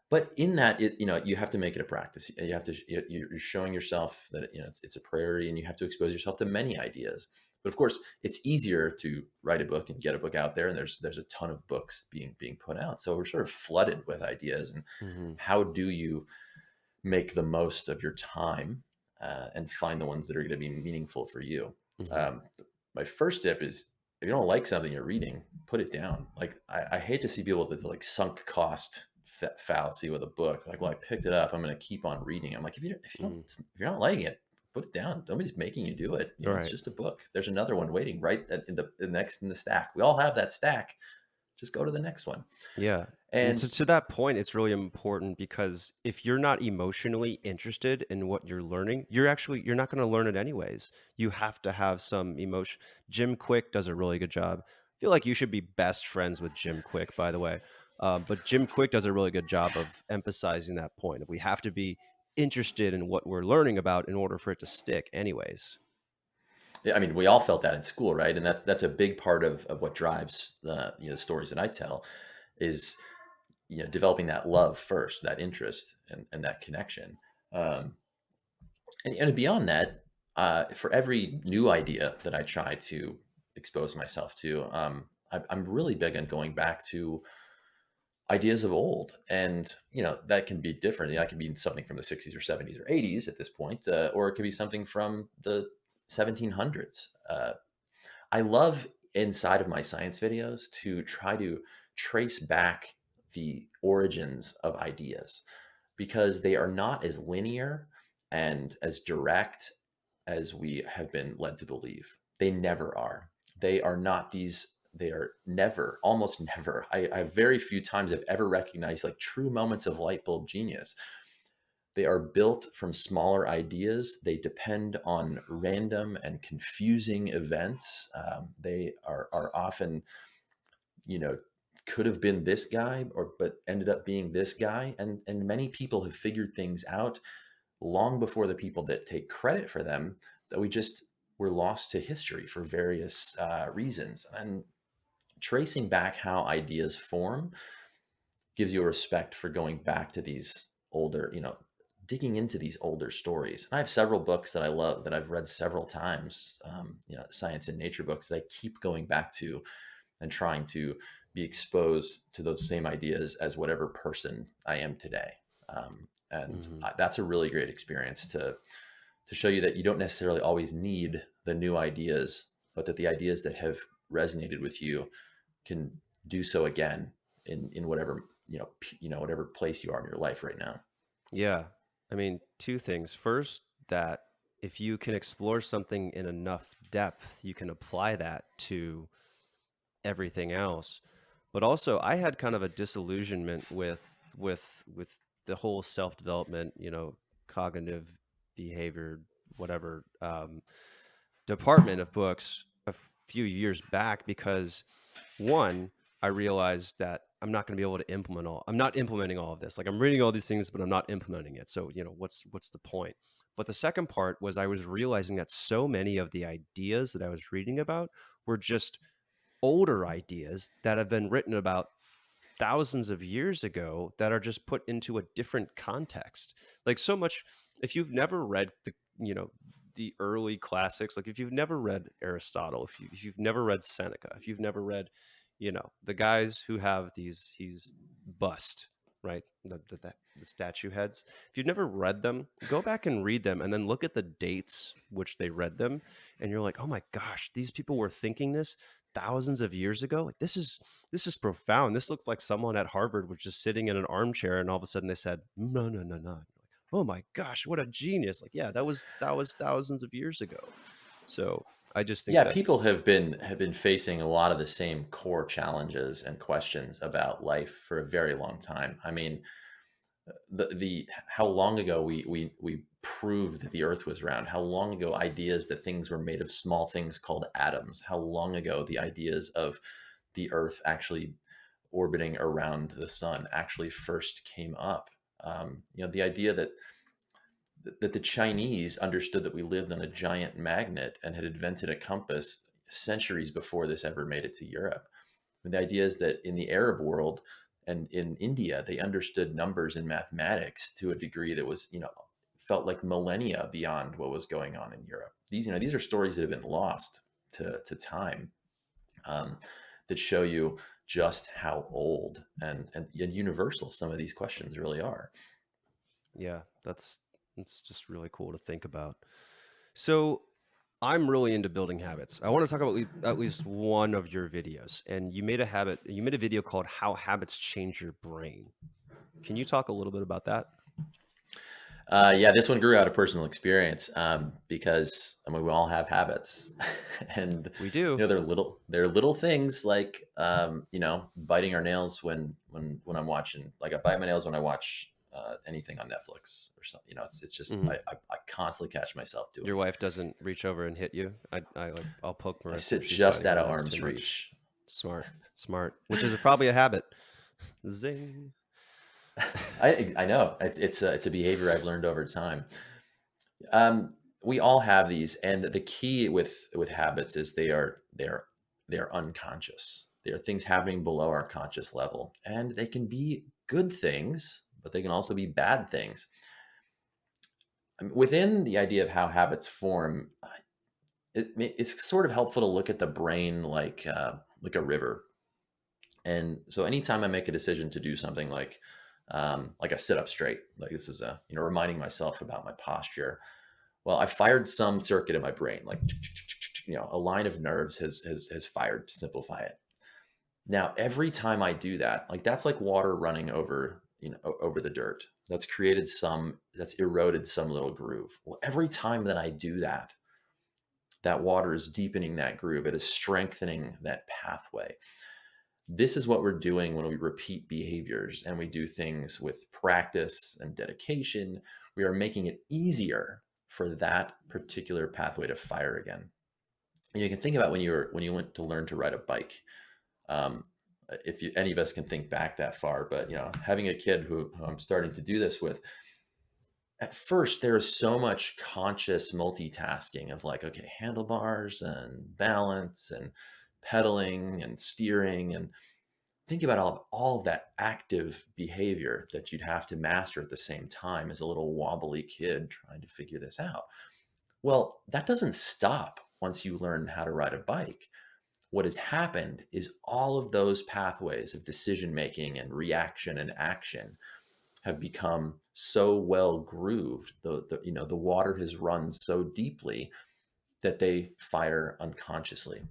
But in that, you have to make it a practice. You have to you're showing yourself that it's a priority, and you have to expose yourself to many ideas. But of course, it's easier to write a book and get a book out there, and there's a ton of books being put out. So we're sort of flooded with ideas. And Hmm. how do you make the most of your time and find the ones that are going to be meaningful for you? Hmm. Um, my first tip is, if you don't like something you're reading, put it down. Like, I hate to see people with this like sunk cost fallacy with a book. Like, well, I picked it up, I'm going to keep on reading. I'm like, Hmm. if you're not liking it, put it down. Nobody's making you do it. It's Right. just a book. There's another one waiting right in the next in the stack. We all have that stack. Just go to the next one. Yeah. And And to that point, it's really important because if you're not emotionally interested in what you're learning, you're not going to learn it anyways. You have to have some emotion. Jim Quick does a really good job. I feel like you should be best friends with Jim Quick, by the way. But Jim Quick does a really good job of emphasizing that point. We have to be interested in what we're learning about in order for it to stick, anyways. yeah, I mean, we all felt that in school, right? And that's a big part of what drives the stories that I tell is developing that love first, that interest and that connection. Um, and beyond that, for every new idea that I try to expose myself to, I'm really big on going back to ideas of old, and that can be different. That can be something from the 60s or 70s or 80s at this point, or it could be something from the 1700s. I love, inside of my science videos, to try to trace back the origins of ideas, because they are not as linear and as direct as we have been led to believe. They never are. They are not these. They are never, almost never. I very few times have ever recognized like true moments of light bulb genius. They are built from smaller ideas. They depend on random and confusing events. They are often, you know, could have been this guy, or but ended up being this guy. And many people have figured things out long before the people that take credit for them, that we just were lost to history for various reasons. And tracing back how ideas form gives you a respect for going back to these older, digging into these older stories. And I have several books that I love that I've read several times, science and nature books that I keep going back to and trying to be exposed to those same ideas as whatever person I am today. And Hmm. that's a really great experience to show you that you don't necessarily always need the new ideas, but that the ideas that have resonated with you can do so again in whatever whatever place you are in your life right now. Yeah. I mean, two things. First, that if you can explore something in enough depth, you can apply that to everything else. But also, I had kind of a disillusionment with the whole self-development, cognitive behavior, whatever, department of books a few years back because one, I realized that I'm not going to be able to I'm not implementing all of this. Like I'm reading all these things, but I'm not implementing it. So, what's the point? But the second part was I was realizing that so many of the ideas that I was reading about were just older ideas that have been written about thousands of years ago that are just put into a different context. Like so much, if you've never read the early classics, like if you've never read Aristotle, if you've never read Seneca, if you've never read, the guys who have he's bust, right? The statue heads. If you've never read them, go back and read them and then look at the dates which they read them. And you're like, oh my gosh, these people were thinking this thousands of years ago. Like this is profound. This looks like someone at Harvard was just sitting in an armchair and all of a sudden they said, no, no, no, no. Oh my gosh, what a genius. Like, yeah, that was thousands of years ago. So I just think Yeah, people that's have been facing a lot of the same core challenges and questions about life for a very long time. I mean, the how long ago we proved that the earth was round, how long ago ideas that things were made of small things called atoms, how long ago the ideas of the earth actually orbiting around the sun actually first came up. The idea that the Chinese understood that we lived on a giant magnet and had invented a compass centuries before this ever made it to Europe. And the idea is that in the Arab world and in India, they understood numbers and mathematics to a degree that was, felt like millennia beyond what was going on in Europe. These are stories that have been lost to time, um, that show you just how old and universal some of these questions really are. yeah, that's it's just really cool to think about. So I'm really into building habits. I want to talk about at least one of your videos. And you made a video called How Habits Change Your Brain. Can you talk a little bit about that? Yeah, this one grew out of personal experience, because I mean we all have habits, and We do. they're little things like, biting our nails when I'm watching, like I bite my nails when I watch anything on Netflix or something. It's just Hmm. I constantly catch myself doing Your it. wife doesn't reach over and hit you. I'll poke I Marissa if sit she's just biting out her of nails too arm's much. reach. Smart, smart. Which is probably a habit. Zing. I know it's a behavior I've learned over time. We all have these, and the key with habits is they're unconscious. They are things happening below our conscious level, and they can be good things, but they can also be bad things. Within the idea of how habits form, it's sort of helpful to look at the brain like a river. And so, anytime I make a decision to do something like I sit up straight, like this is reminding myself about my posture. Well, I fired some circuit in my brain, like a line of nerves has fired, to simplify it. Now, every time I do that, like that's like water running over, over the dirt. That's eroded some little groove. Well, every time that I do that, that water is deepening that groove. It is strengthening that pathway. This is what we're doing when we repeat behaviors and we do things with practice and dedication. We are making it easier for that particular pathway to fire again. And you can think about when you went to learn to ride a bike. Um, if any of us can think back that far, but having a kid who I'm starting to do this with, at first there is so much conscious multitasking of like, okay, handlebars and balance and pedaling and steering, and think about all of that active behavior that you'd have to master at the same time as a little wobbly kid trying to figure this out. Well, that doesn't stop once you learn how to ride a bike. What has happened is all of those pathways of decision making and reaction and action have become so well grooved. The water has run so deeply that they fire unconsciously.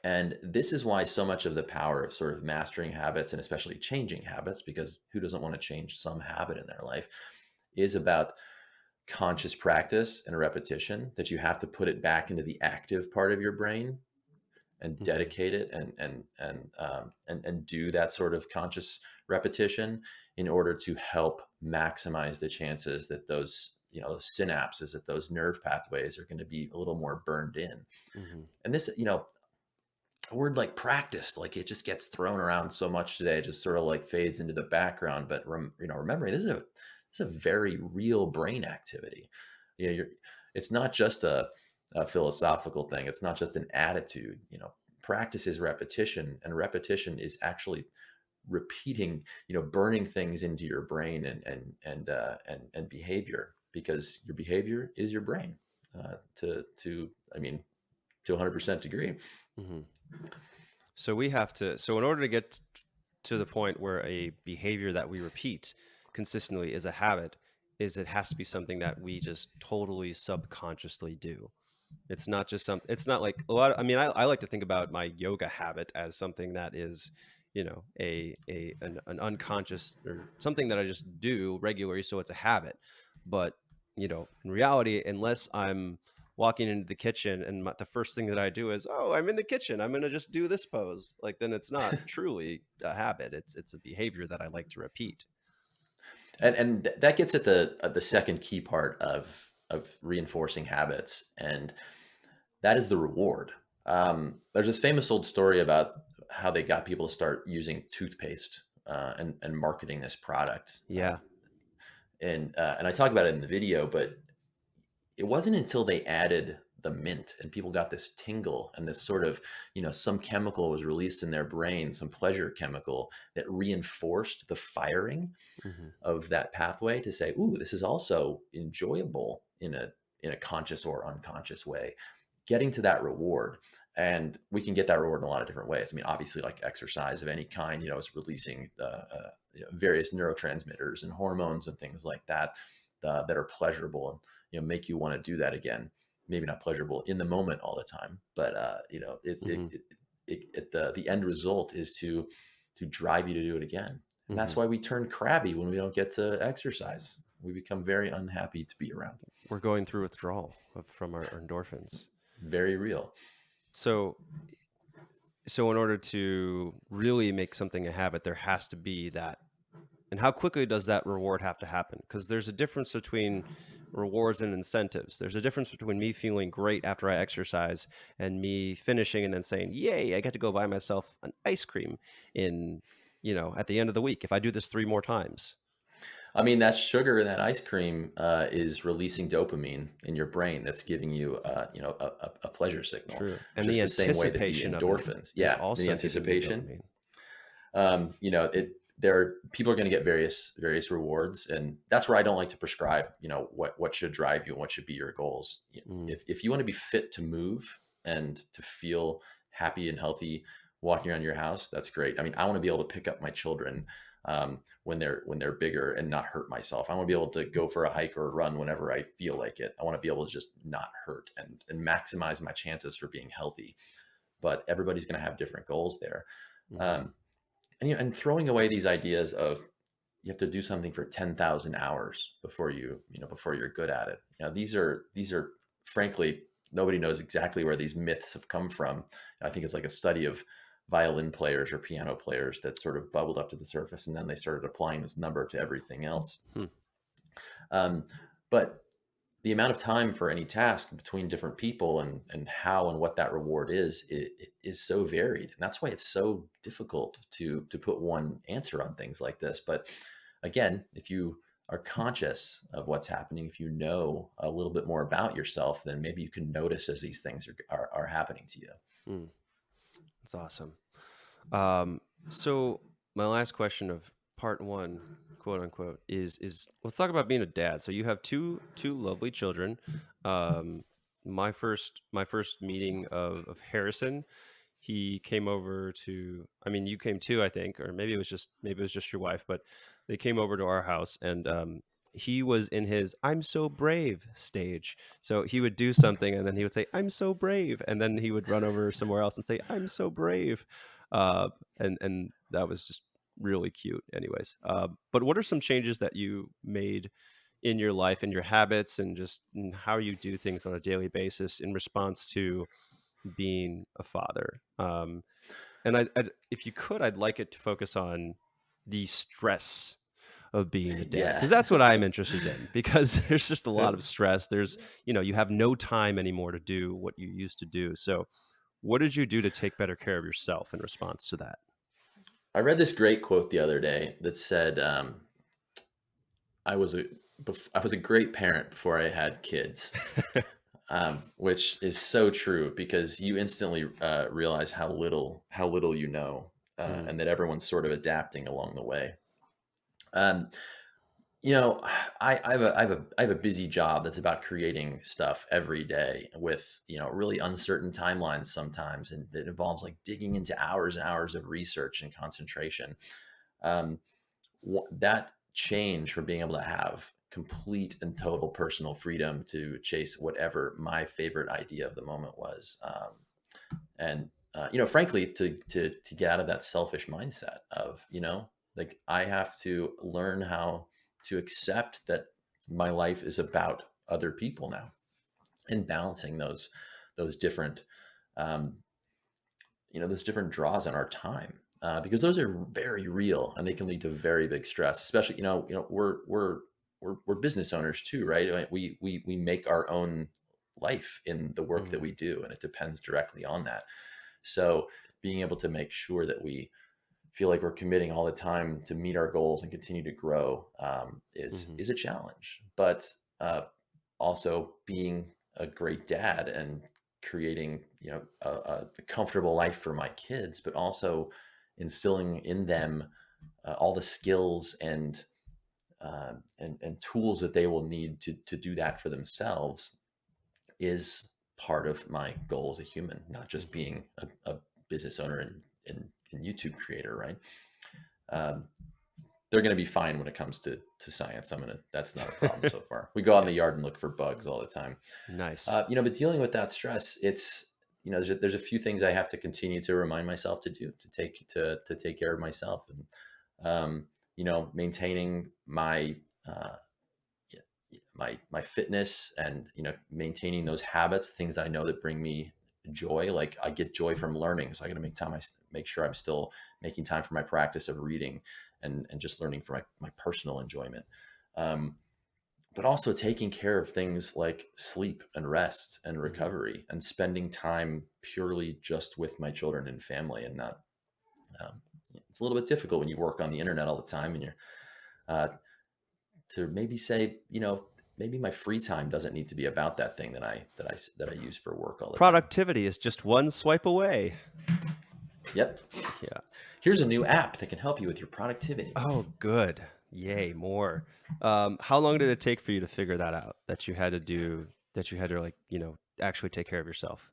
And this is why so much of the power of sort of mastering habits, and especially changing habits, because who doesn't want to change some habit in their life, is about conscious practice and repetition, that you have to put it back into the active part of your brain and Hmm. dedicate it and do that sort of conscious repetition in order to help maximize the chances that those synapses, that those nerve pathways are going to be a little more burned in. Hmm. And this, a word like practice, like it just gets thrown around so much today, it just sort of like fades into the background. But remembering, this It's a very real brain activity. You know, it's not just a philosophical thing. It's not just an attitude. Practice is repetition, and repetition is actually repeating, burning things into your brain and behavior, because your behavior is your brain, I mean, to 100% degree. Hmm. So we have to. So in order to get to the point where a behavior that we repeat consistently is a habit, is it has to be something that we just totally subconsciously do. It's not just some. It's not like a lot. I mean, I like to think about my yoga habit as something that is, an unconscious or something that I just do regularly, so it's a habit. But in reality, unless I'm walking into the kitchen and the first thing that I do is, oh, I'm in the kitchen, I'm gonna just do this pose. Like then it's not truly a habit. It's a behavior that I like to repeat. And that gets at the second key part of reinforcing habits, and that is the reward. There's this famous old story about how they got people to start using toothpaste, and marketing this product. Yeah. And I talk about it in the video, but it wasn't until they added the mint and people got this tingle and this sort of, some chemical was released in their brain, some pleasure chemical that reinforced the firing Hmm. of that pathway to say, "Ooh, this is also enjoyable in a conscious or unconscious way." Getting to that reward, and we can get that reward in a lot of different ways. I mean, obviously, like exercise of any kind, is releasing various neurotransmitters and hormones and things like that, that are pleasurable and make you want to do that again. Maybe not pleasurable in the moment all the time, but Hmm. the end result is to drive you to do it again. And that's Hmm. why we turn crabby when we don't get to exercise. We become very unhappy to be around. We're going through withdrawal from our endorphins. Very real. So so in order to really make something a habit, there has to be that. And how quickly does that reward have to happen? Because there's a difference between rewards and incentives. There's a difference between me feeling great after I exercise and me finishing and then saying, "Yay, I get to go buy myself an ice cream in, at the end of the week if I do this 3 more times." I mean, that sugar in that ice cream is releasing dopamine in your brain. That's giving you, a pleasure signal, True. And the just the same way that the anticipation of it endorphins. is Yeah, the also giving me anticipation. dopamine. People are going to get various rewards, and that's where I don't like to prescribe. What should drive you and what should be your goals. Mm, If you want to be fit to move and to feel happy and healthy walking around your house, that's great. I mean, I want to be able to pick up my children when they're bigger and not hurt myself. I want to be able to go for a hike or a run whenever I feel like it. I want to be able to just not hurt and maximize my chances for being healthy. But everybody's going to have different goals there. mhm, Um, and throwing away these ideas of you have to do something for 10,000 hours before you're good at it. These are frankly, nobody knows exactly where these myths have come from. I think it's like a study of violin players or piano players that sort of bubbled up to the surface, and then they started applying this number to everything else. hmm, um, but the amount of time for any task between different people and how and what that reward is, it is so varied, and that's why it's so difficult to put one answer on things like this. But again, if you are conscious of what's happening, if you know a little bit more about yourself, then maybe you can notice as these things are happening to you. mm. That's awesome. Um, so my last question of part one, quote unquote, is let's talk about being a dad. So you have two lovely children. Um, my first meeting of Harrison, he came over to. I mean, you came too, I think, or maybe it was just your wife, but they came over to our house and. He was in his "I'm so brave" stage. So he would do something and then he would say, "I'm so brave," and then he would run over somewhere else and say, "I'm so brave." uh, and that was just really cute. Anyways, but what are some changes that you made in your life and your habits and just in how you do things on a daily basis in response to being a father? And if you could, I'd like it to focus on the stress of being a dad Yeah. because that's what I'm interested in because there's just a lot of stress. You have no time anymore to do what you used to do. So what did you do to take better care of yourself in response to that? I read this great quote the other day that said, I was a I was a great parent before I had kids, which is so true because you instantly realize how little you know, Mm, and that everyone's sort of adapting along the way. Um, you know, I have a busy job that's about creating stuff every day with really uncertain timelines sometimes, and that involves like digging into hours and hours of research and concentration. Um, that change from being able to have complete and total personal freedom to chase whatever my favorite idea of the moment was, and frankly, to get out of that selfish mindset of like I have to learn how to accept that my life is about other people now, and balancing those different um, those different draws on our time, because those are very real and they can lead to very big stress. Especially, we're business owners too, right? Like, we make our own life in the work that mhm, we do, and it depends directly on that. So being able to make sure that we feel like we're committing all the time to meet our goals and continue to grow, mhm, is a challenge. But also being a great dad and creating a comfortable life for my kids, but also instilling in them all the skills and tools that they will need to do that for themselves is part of my goal as a human, not just mhm. being a business owner and YouTube creator, right? Um, they're going to be fine when it comes to science. That's not a problem so far. We go out in Yeah, the yard and look for bugs all the time. nice. But dealing with that stress, it's there's a few things I have to continue to remind myself to do to take care of myself, and maintaining uh, my fitness, and maintaining those habits, things that I know that bring me joy. Like I get joy from learning, so I got to make sure I'm still making time for my practice of reading and just learning for my personal enjoyment. Um, but also taking care of things like sleep and rest and Mhm. recovery, and spending time purely just with my children and family, and not um, it's a little bit difficult when you work on the internet all the time, and you're uh, to maybe say, maybe my free time doesn't need to be about that thing that I use for work all the time. Productivity is just one swipe away. Yep. Yeah. Here's a new app that can help you with your productivity. Oh, good. Yay, more. How long did it take for you to figure that out, that you had to, like, actually take care of yourself?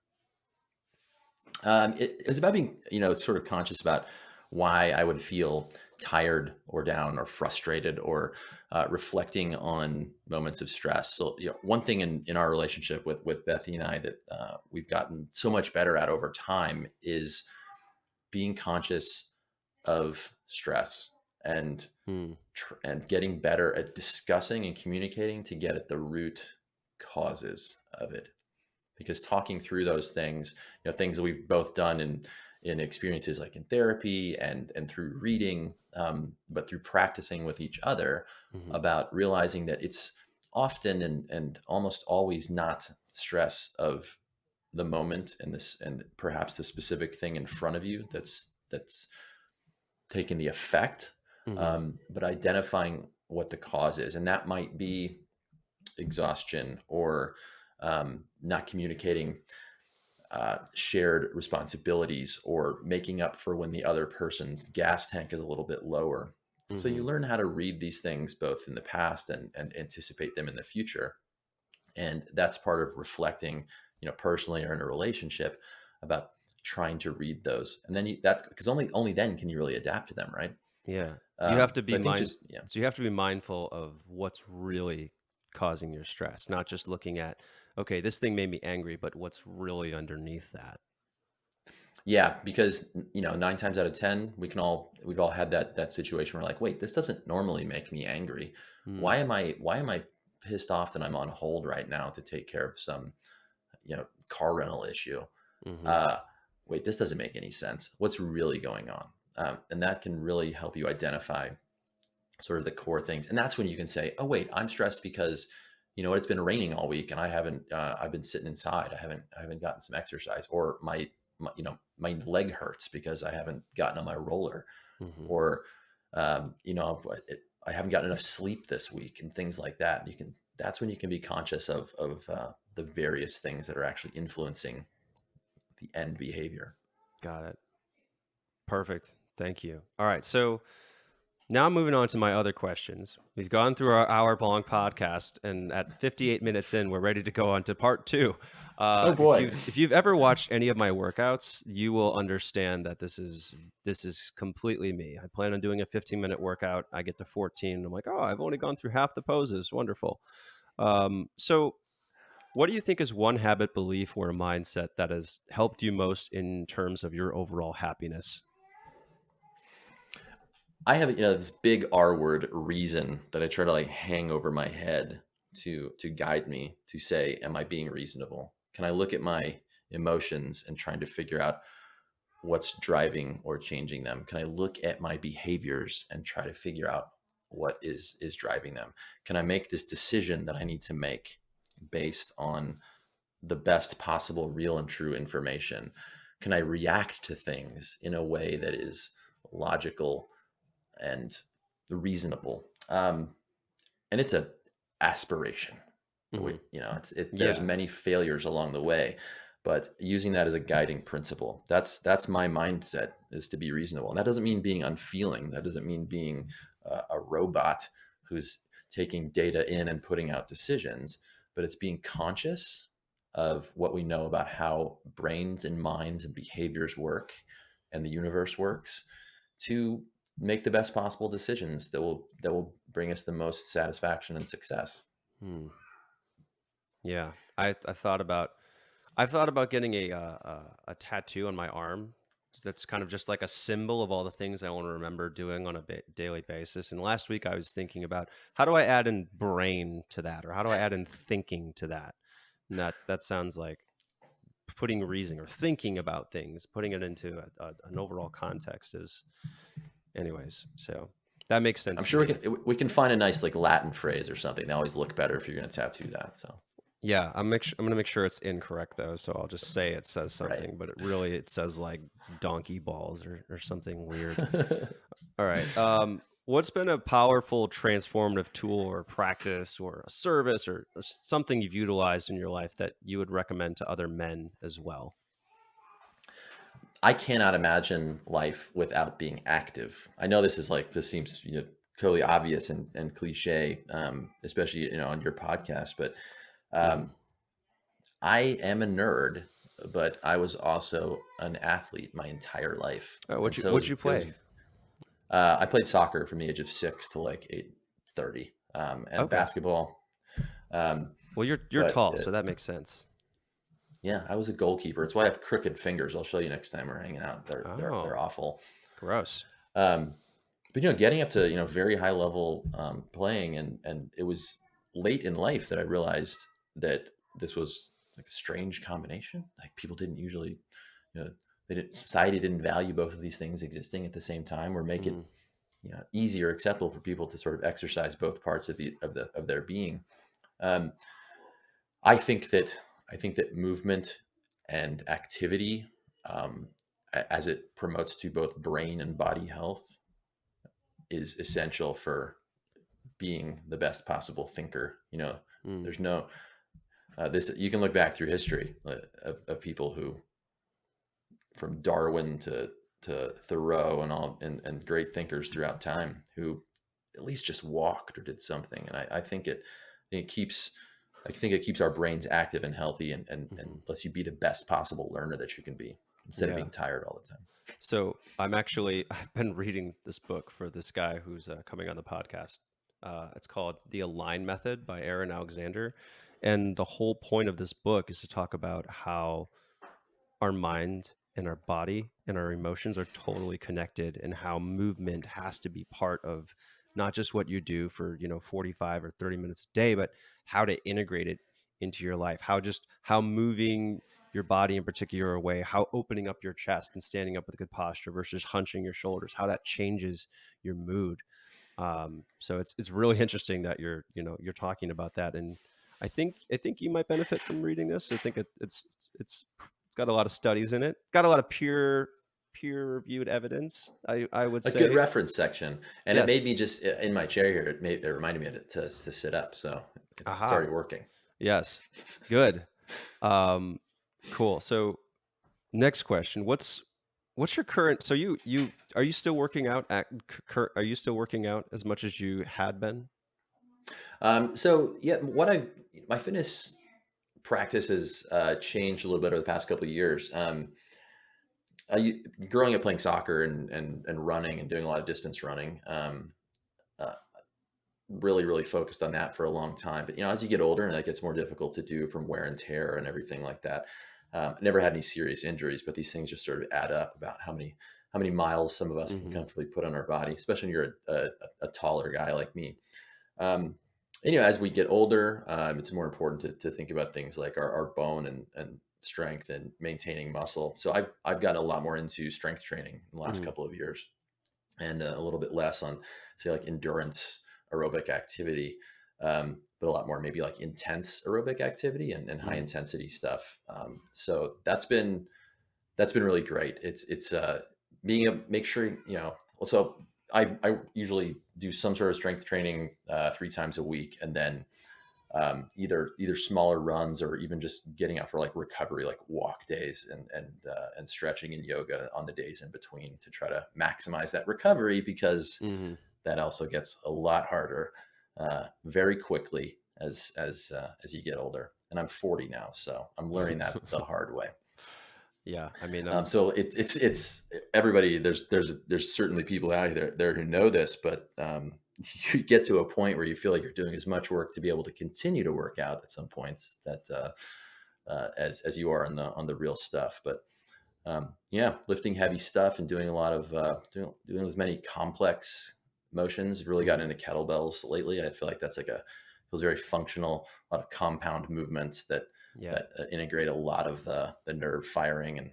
It's about being, sort of conscious about why I would feel tired or down or frustrated, or reflecting on moments of stress. So, one thing in our relationship with Bethy and I that we've gotten so much better at over time is being conscious of stress, and Hmm, and getting better at discussing and communicating to get at the root causes of it. Because talking through those things, things that we've both done in experiences like in therapy and through reading, but through practicing with each other, mhm, about realizing that it's often and almost always not stress of the moment, and perhaps the specific thing in front of you that's taking the effect, mhm, but identifying what the cause is, and that might be exhaustion, or not communicating shared responsibilities, or making up for when the other person's gas tank is a little bit lower. So you mhm. learn how to read these things both in the past and anticipate them in the future. And that's part of reflecting, personally or in a relationship, about trying to read those. And then that's because only then can you really adapt to them, right? Yeah. You have to So be I think just yeah. you have to be mindful of what's really causing your stress, not just looking at, "Okay, this thing made me angry," but what's really underneath that. Yeah, because 9 times out of 10, we've all had that situation where, like, wait, this doesn't normally make me angry. Mm, Why am I pissed off that I'm on hold right now to take care of some car rental issue? mhm, Uh, Wait, this doesn't make any sense. What's really going on? And that can really help you identify sort of the core things. And that's when you can say, oh wait, I'm stressed because it's been raining all week and I've been sitting inside. I haven't gotten some exercise, or my leg hurts because I haven't gotten on my roller, mhm, or I haven't gotten enough sleep this week and things like that. That's when you can be conscious of the various things that are actually influencing the end behavior. Got it. Perfect. Thank you. All right. So now moving on to my other questions. We've gone through our hour-long podcast, and at 58 minutes in, we're ready to go on to part two. Oh boy. If you've ever watched any of my workouts, you will understand that this is completely me. I plan on doing a 15-minute workout. I get to 14, and I'm like, oh, I've only gone through half the poses. Wonderful. So, what do you think is one habit, belief, or a mindset that has helped you most in terms of your overall happiness? I have, this big R word reason that I try to like hang over my head to guide me to say, am I being reasonable? Can I look at my emotions and trying to figure out what's driving or changing them? Can I look at my behaviors and try to figure out what is driving them? Can I make this decision that I need to make based on the best possible real and true information? Can I react to things in a way that is logical and reasonable? And it's a aspiration. Hmm. There's Yeah. many failures along the way, but using that as a guiding principle, that's my mindset, is to be reasonable. And that doesn't mean being unfeeling. That doesn't mean being a robot who's taking data in and putting out decisions, but it's being conscious of what we know about how brains and minds and behaviors work and the universe works, to make the best possible decisions that will bring us the most satisfaction and success. Hmm. Yeah. I've thought about getting a tattoo on my arm that's kind of just like a symbol of all the things I want to remember doing on a daily basis. And last week I was thinking about how do I add in brain to that, or how do I add in thinking to that? And that sounds like putting reasoning or thinking about things, putting it into an overall context is, anyways. So that makes I'm sense to sure me. we can find a nice like Latin phrase or something. They always look better if you're going to tattoo that. So Yeah, I'm gonna make sure it's incorrect though, so I'll just say it says right. something, but it says like donkey balls or something weird. All right. What's been a powerful transformative tool or practice or a service or something you've utilized in your life that you would recommend to other men as well? I cannot imagine life without being active. I know this seems totally obvious and cliche, especially on your podcast, but Hmm. um, I am a nerd, but I was also an athlete my entire life, Oh, and so what'd you it was play? I played soccer from the age of 6 to like 8:30, and Okay. basketball. Um, Well, you're but tall, so that makes sense. yeah, I was a goalkeeper. It's why I have crooked fingers. I'll show you next time we're hanging out. They're Oh, awful. gross. Um, but getting up to very high level playing, and it was late in life that I realized that this was like a strange combination. Like people didn't usually, you know, society didn't value both of these things existing at the same time, or make it Mm, easier, acceptable for people to sort of exercise both parts of their being. Um, I think that movement and activity, um, as it promotes to both brain and body health, is essential for being the best possible thinker. mm, There's no this. You can look back through history of people who, from Darwin to Thoreau and all, and great thinkers throughout time, who at least just walked or did something. And it keeps I think it keeps our brains active and healthy, and mhm. lets you be the best possible learner that you can be, instead of Yeah. being tired all the time. So I've been reading this book for this guy who's coming on the podcast. It's called The Align Method by Aaron Alexander. And the whole point of this book is to talk about how our mind and our body and our emotions are totally connected, and how movement has to be part of not just what you do for 45 or 30 minutes a day, but how to integrate it into your life, how moving your body in particular way, how opening up your chest and standing up with a good posture versus hunching your shoulders, how that changes your mood. So it's really interesting that you're talking about that, and I think you might benefit from reading this. I think it's got a lot of studies in it. Got a lot of pure. peer-reviewed evidence, I would A good say. reference section, and it made Yes. me just in my chair here. It reminded me to sit up, so it's Aha. already working. Yes. Good. Um, cool. So next question. What's your current so you are you still working out at are you still working out as much as you had been? So yeah, what I my fitness practice has changed a little bit over the past couple of years. Growing up playing soccer and running and doing a lot of distance running. Uh, really focused on that for a long time. But as you get older, and that gets more difficult to do from wear and tear and everything like that. Never had any serious injuries, but these things just sort of add up about how many miles some of us can Mhm. comfortably put on our body, especially when you're a taller guy like me. Um, and as we get older, it's more important to think about things like our bone and strength and maintaining muscle. So I've gotten a lot more into strength training in the last Mhm. couple of years, and a little bit less on, say, like endurance aerobic activity, but a lot more maybe like intense aerobic activity and high Mhm. intensity stuff. So that's been really great. It's being a make sure Also, I usually do some sort of strength training 3 times a week, and then either smaller runs or even just getting out for like recovery, like walk days and stretching and yoga on the days in between to try to maximize that recovery, because Mhm. that also gets a lot harder very quickly as you get older. And I'm 40 now, so I'm learning that the hard way. Yeah, I mean, So it's everybody. There's certainly people out there who know this, but you get to a point where you feel like you're doing as much work to be able to continue to work out at some points that as you are on the real stuff. But yeah, lifting heavy stuff and doing a lot of doing as many complex motions. Really gotten mhm. into kettlebells lately. I feel like that's like a feels very functional. A lot of compound movements that Yeah. that integrate a lot of the nerve firing and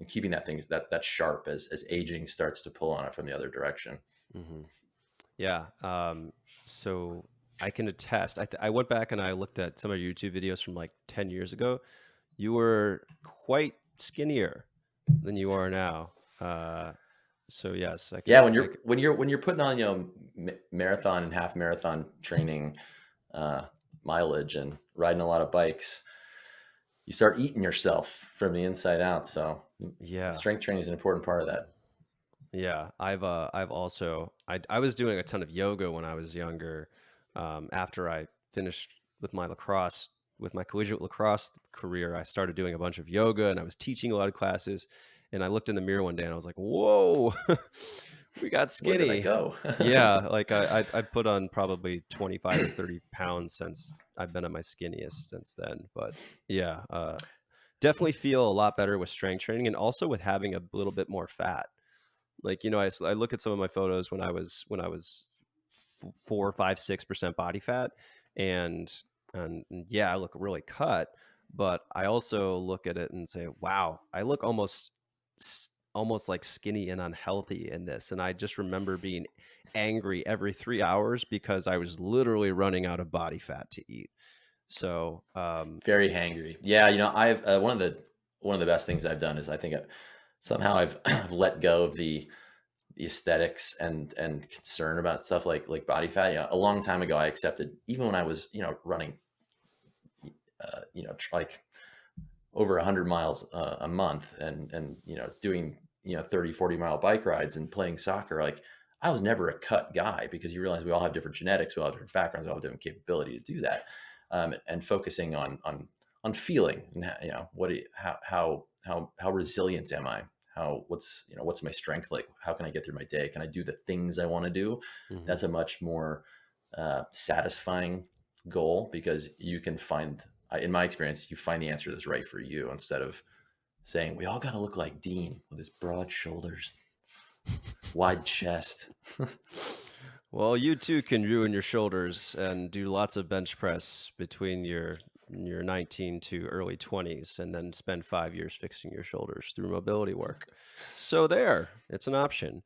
keeping that thing that sharp as aging starts to pull on it from the other direction. Mhm. Yeah, so I can attest. I went back and I looked at some of your YouTube videos from like 10 years ago. You were quite skinnier than you are now. So yes, I Yeah, can. when you're putting on marathon and half marathon training uh, mileage and riding a lot of bikes, you start eating yourself from the inside out. So Yeah, strength training is an important part of that. yeah. I've also I was doing a ton of yoga when I was younger. After I finished with my lacrosse with my collegiate lacrosse career, I started doing a bunch of yoga and I was teaching a lot of classes. And I looked in the mirror one day and I was like, "Whoa, we got Where did I skinny." go? Yeah, like I put on probably 25 or 30 pounds since I've been at my skinniest since then. But yeah, definitely feel a lot better with strength training and also with having a little bit more fat. Like, I look at some of my photos when I was 4, 5, 6% body fat, and and yeah, I look really cut. But I also look at it and say, wow, I look almost like skinny and unhealthy in this. And I just remember being angry every 3 hours because I was literally running out of body fat to eat. So Very hangry. Yeah, I've one of the best things I've done is I think somehow I've I've let go of the aesthetics and concern about stuff like body fat. A long time ago, I accepted, even when I was running like over 100 miles a month and doing 30-40 mile bike rides and playing soccer. Like, I was never a cut guy, because you realize we all have different genetics, we all have different backgrounds, we all have different capability to do that. And focusing on feeling, and what do you, how resilient am I, what's my strength, like how can I get through my day, can I do the things I want to do. mhm. That's a much more satisfying goal, because you can find, in my experience, you find the answer that's right for you, instead of saying we all got to look like Dean with his broad shoulders, wide chest. Well, you too can ruin your shoulders and do lots of bench press between your 19 to early 20s and then spend 5 years fixing your shoulders through mobility work. So there, it's an option.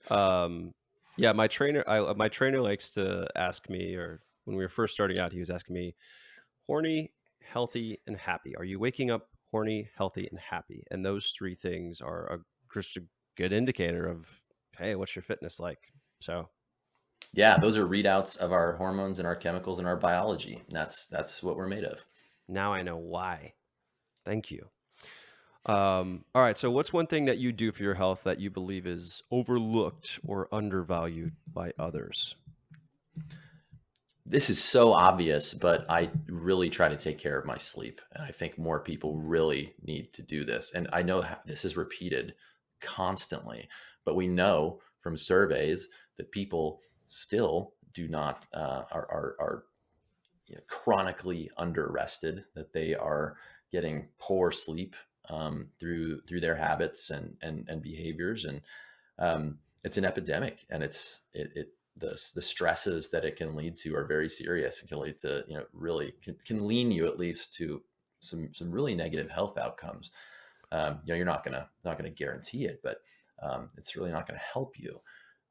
Um, yeah, my trainer likes to ask me, or when we were first starting out, he was asking me, horny, healthy, and happy. Are you waking up horny, healthy, and happy? And those three things are a just a good indicator of, hey, what's your fitness like? So Yeah, those are readouts of our hormones and our chemicals and our biology. And that's what we're made of. now I know why. Thank you. All right. So, what's one thing that you do for your health that you believe is overlooked or undervalued by others? This is so obvious, but I really try to take care of my sleep. And I think more people really need to do this. And I know this is repeated constantly, but we know from surveys that people still do not are chronically under rested, that they are getting poor sleep through their habits and behaviors, and it's an epidemic, and the stresses that it can lead to are very serious and can lead to really can lean you at least to some really negative health outcomes. You're not gonna guarantee it, but it's really not going to help you.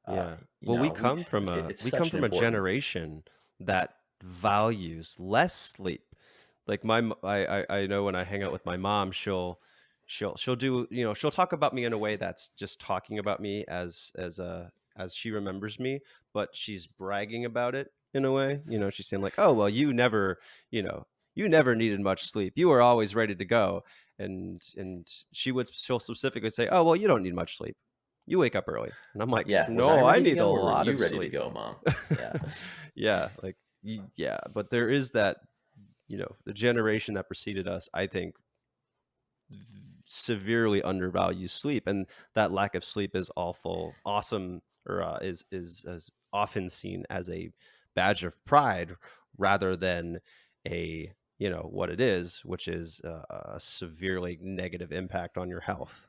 uh, Yeah. you Well, we know we come from a it's we come such an from a important. generation that values less sleep. Like I know when I hang out with my mom, she'll do, she'll talk about me in a way that's just talking about me as she remembers me, but she's bragging about it in a way. She's saying like, "Oh, well, you know, you never needed much sleep. You were always ready to go." And she'll specifically say, "Oh, well, you don't need much sleep. You wake up early." And I'm like, Yeah, was I "No, I ready to need a go or were lot you of ready to sleep." go, mom? Yeah. Yeah, like yeah, but there is that, the generation that preceded us, I think, severely undervalues sleep, and that lack of sleep is awesome, or is often seen as a badge of pride rather than what it is, which is a severely negative impact on your health.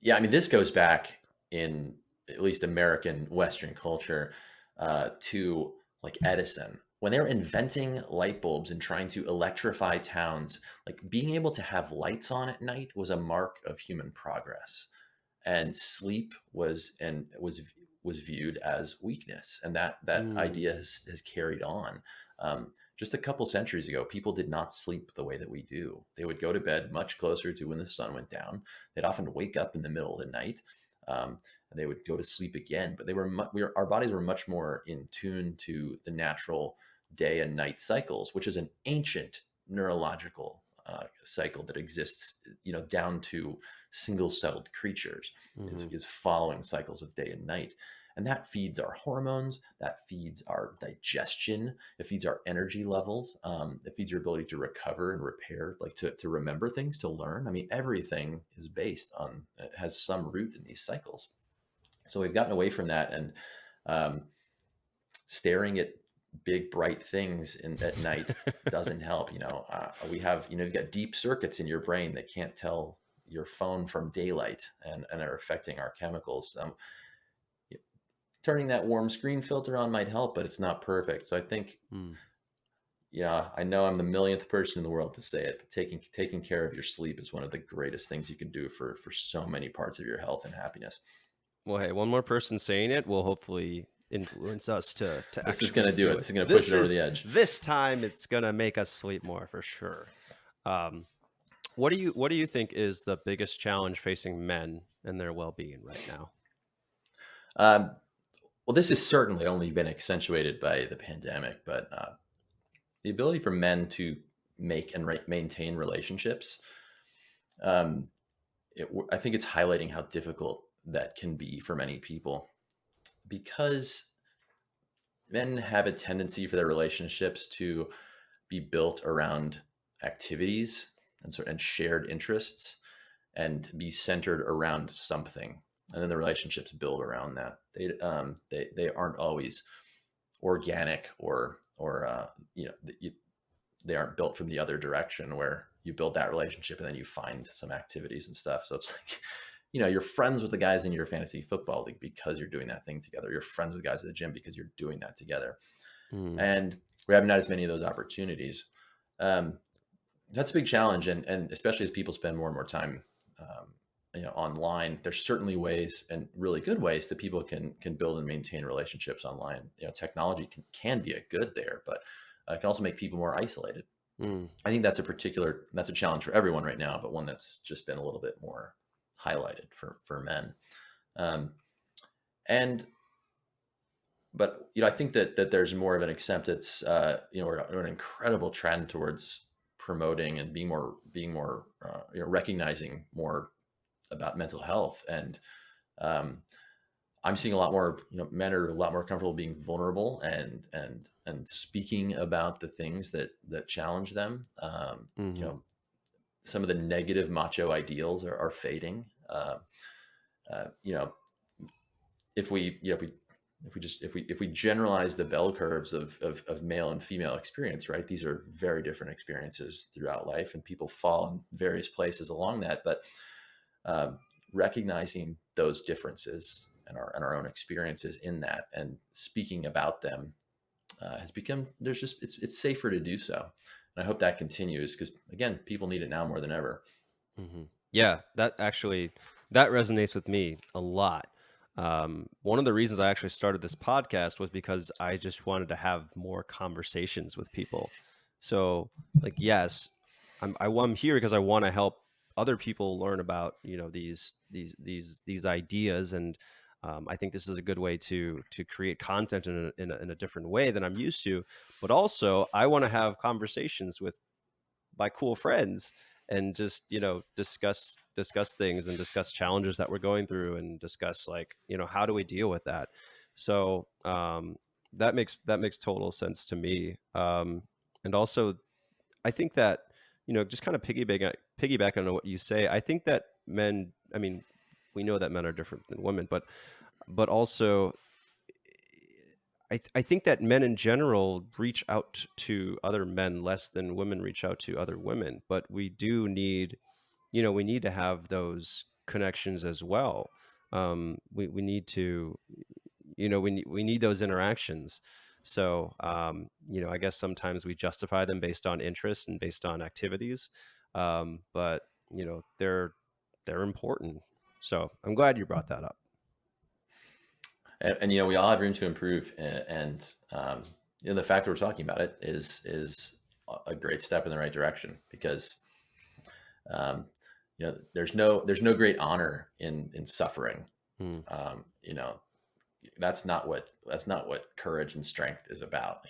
Yeah, I mean, this goes back in at least American Western culture to like Edison. When they were inventing light bulbs and trying to electrify towns, like being able to have lights on at night was a mark of human progress. And sleep was viewed as weakness, and that idea Mm, has carried on. Just a couple centuries ago, people did not sleep the way that we do. They would go to bed much closer to when the sun went down. They'd often wake up in the middle of the night, and they would go to sleep again. But our bodies were much more in tune to the natural day and night cycles, which is an ancient neurological cycle that exists, down to single-celled creatures, mhm. is following cycles of day and night. And that feeds our hormones, that feeds our digestion, it feeds our energy levels, it feeds your ability to recover and repair, like to remember things, to learn. I mean, everything is based on, it has some root in these cycles. So we've gotten away from that, and um, staring at big bright things at night doesn't help. We have, you've got deep circuits in your brain that can't tell your phone from daylight, and are affecting our chemicals. Turning that warm screen filter on might help, but it's not perfect. So I think, Mm. yeah, I know I'm the millionth person in the world to say it, but taking care of your sleep is one of the greatest things you can do for so many parts of your health and happiness. Well, hey, one more person saying it will hopefully influence us to This is going actually to do do it. it. This is going to push it This over is the edge. this time it's gonna make us sleep more for sure. Um, what do you think is the biggest challenge facing men and their well-being right now? Um, well, this has certainly only been accentuated by the pandemic, but the ability for men to make and maintain relationships, um, I think it's highlighting how difficult that can be for many people, because men have a tendency for their relationships to be built around activities and shared interests, and be centered around something, and then the relationships build around that. They aren't always organic, or they aren't built from the other direction, where you build that relationship and then you find some activities and stuff. So it's like, you're friends with the guys in your fantasy football league because you're doing that thing together. You're friends with guys at the gym because you're doing that together. Mm. And we have not as many of those opportunities. Um, that's a big challenge, and especially as people spend more and more time, um, online. There's certainly ways, and really good ways, that people can build and maintain relationships online. Technology can be a good there, but it can also make people more isolated. Mm. I think that's a challenge for everyone right now, but one that's just been a little bit more highlighted for men. Um, and but I think that there's more of an acceptance, or an incredible trend towards promoting and being more recognizing more about mental health. And um, I'm seeing a lot more, men are a lot more comfortable being vulnerable and speaking about the things that challenge them. Hmm. Some of the negative macho ideals are fading. Uh, you know, if we, if we generalize the bell curves of male and female experience, right? These are very different experiences throughout life, and people fall in various places along that. But um, recognizing those differences and our own experiences in that, and speaking about them, has become, there's just, it's safer to do so. And I hope that continues, because again, people need it now more than ever. Hmm. Yeah, that resonates with me a lot. One of the reasons I actually started this podcast was because I just wanted to have more conversations with people. So, like, yes, I'm here because I want to help other people learn about these ideas, and I think this is a good way to create content in a different way than I'm used to. But also, I want to have conversations with my cool friends and just discuss things and discuss challenges that we're going through and discuss, like, how do we deal with that. So that makes total sense to me. And also, I think that, just kind of piggyback on what you say. I think that men, I mean, we know that men are different than women, but also I think that men in general reach out to other men less than women reach out to other women, but we do need, we need to have those connections as well. We need to, we need those interactions. So, I guess sometimes we justify them based on interest and based on activities. But, they're important. So I'm glad you brought that up. And we all have room to improve. And the fact that we're talking about it is a great step in the right direction, because um, there's no great honor in suffering. Mm, um, you know that's not what courage and strength is about.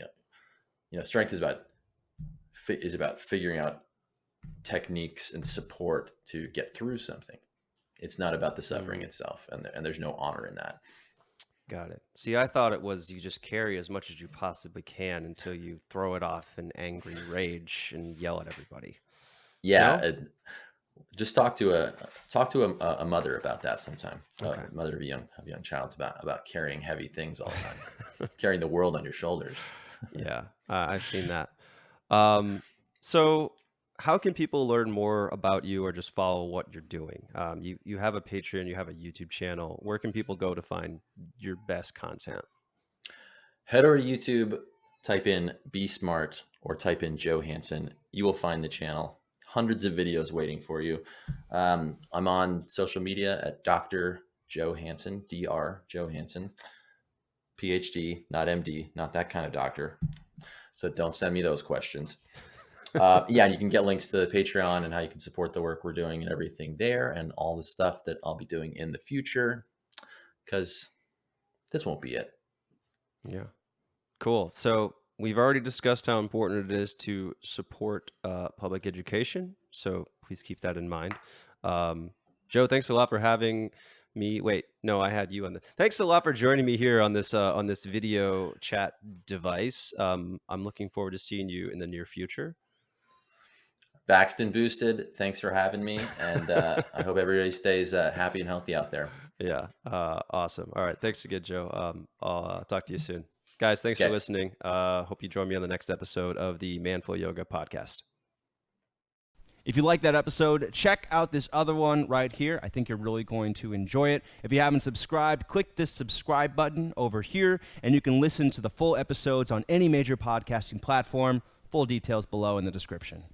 Strength is about figuring out techniques and support to get through something. It's not about the suffering mm. itself, and there's no honor in that. Got it. See, I thought it was you just carry as much as you possibly can until you throw it off in angry rage and yell at everybody. Yeah. No? Just talk to a mother about that sometime. Okay. Mother of a young child, about carrying heavy things all the time, carrying the world on your shoulders. Yeah, I've seen that. Um, so how can people learn more about you or just follow what you're doing? You have a Patreon, you have a YouTube channel. Where can people go to find your best content? Head over to YouTube, type in Be Smart or type in Joe Hanson. You will find the channel. Hundreds of videos waiting for you. I'm on social media at Dr. Joe Hanson, Dr. Joe Hanson, PhD, not MD, not that kind of doctor. So don't send me those questions. Yeah, and you can get links to the Patreon and how you can support the work we're doing and everything there, and all the stuff that I'll be doing in the future, because this won't be it. Yeah. Cool. So we've already discussed how important it is to support public education. So please keep that in mind. Um, Joe, thanks a lot for having me. Wait, no, I had you on the. Thanks a lot for joining me here on this video chat device. I'm looking forward to seeing you in the near future. Vaxxed and boosted. Thanks for having me, and I hope everybody stays happy and healthy out there. Yeah, awesome. All right, thanks again, Joe. I'll talk to you soon, guys. Thanks for Okay. listening. Hope you join me on the next episode of the Manful Yoga podcast. If you like that episode, check out this other one right here. I think you're really going to enjoy it. If you haven't subscribed, click this subscribe button over here, and you can listen to the full episodes on any major podcasting platform. Full details below in the description.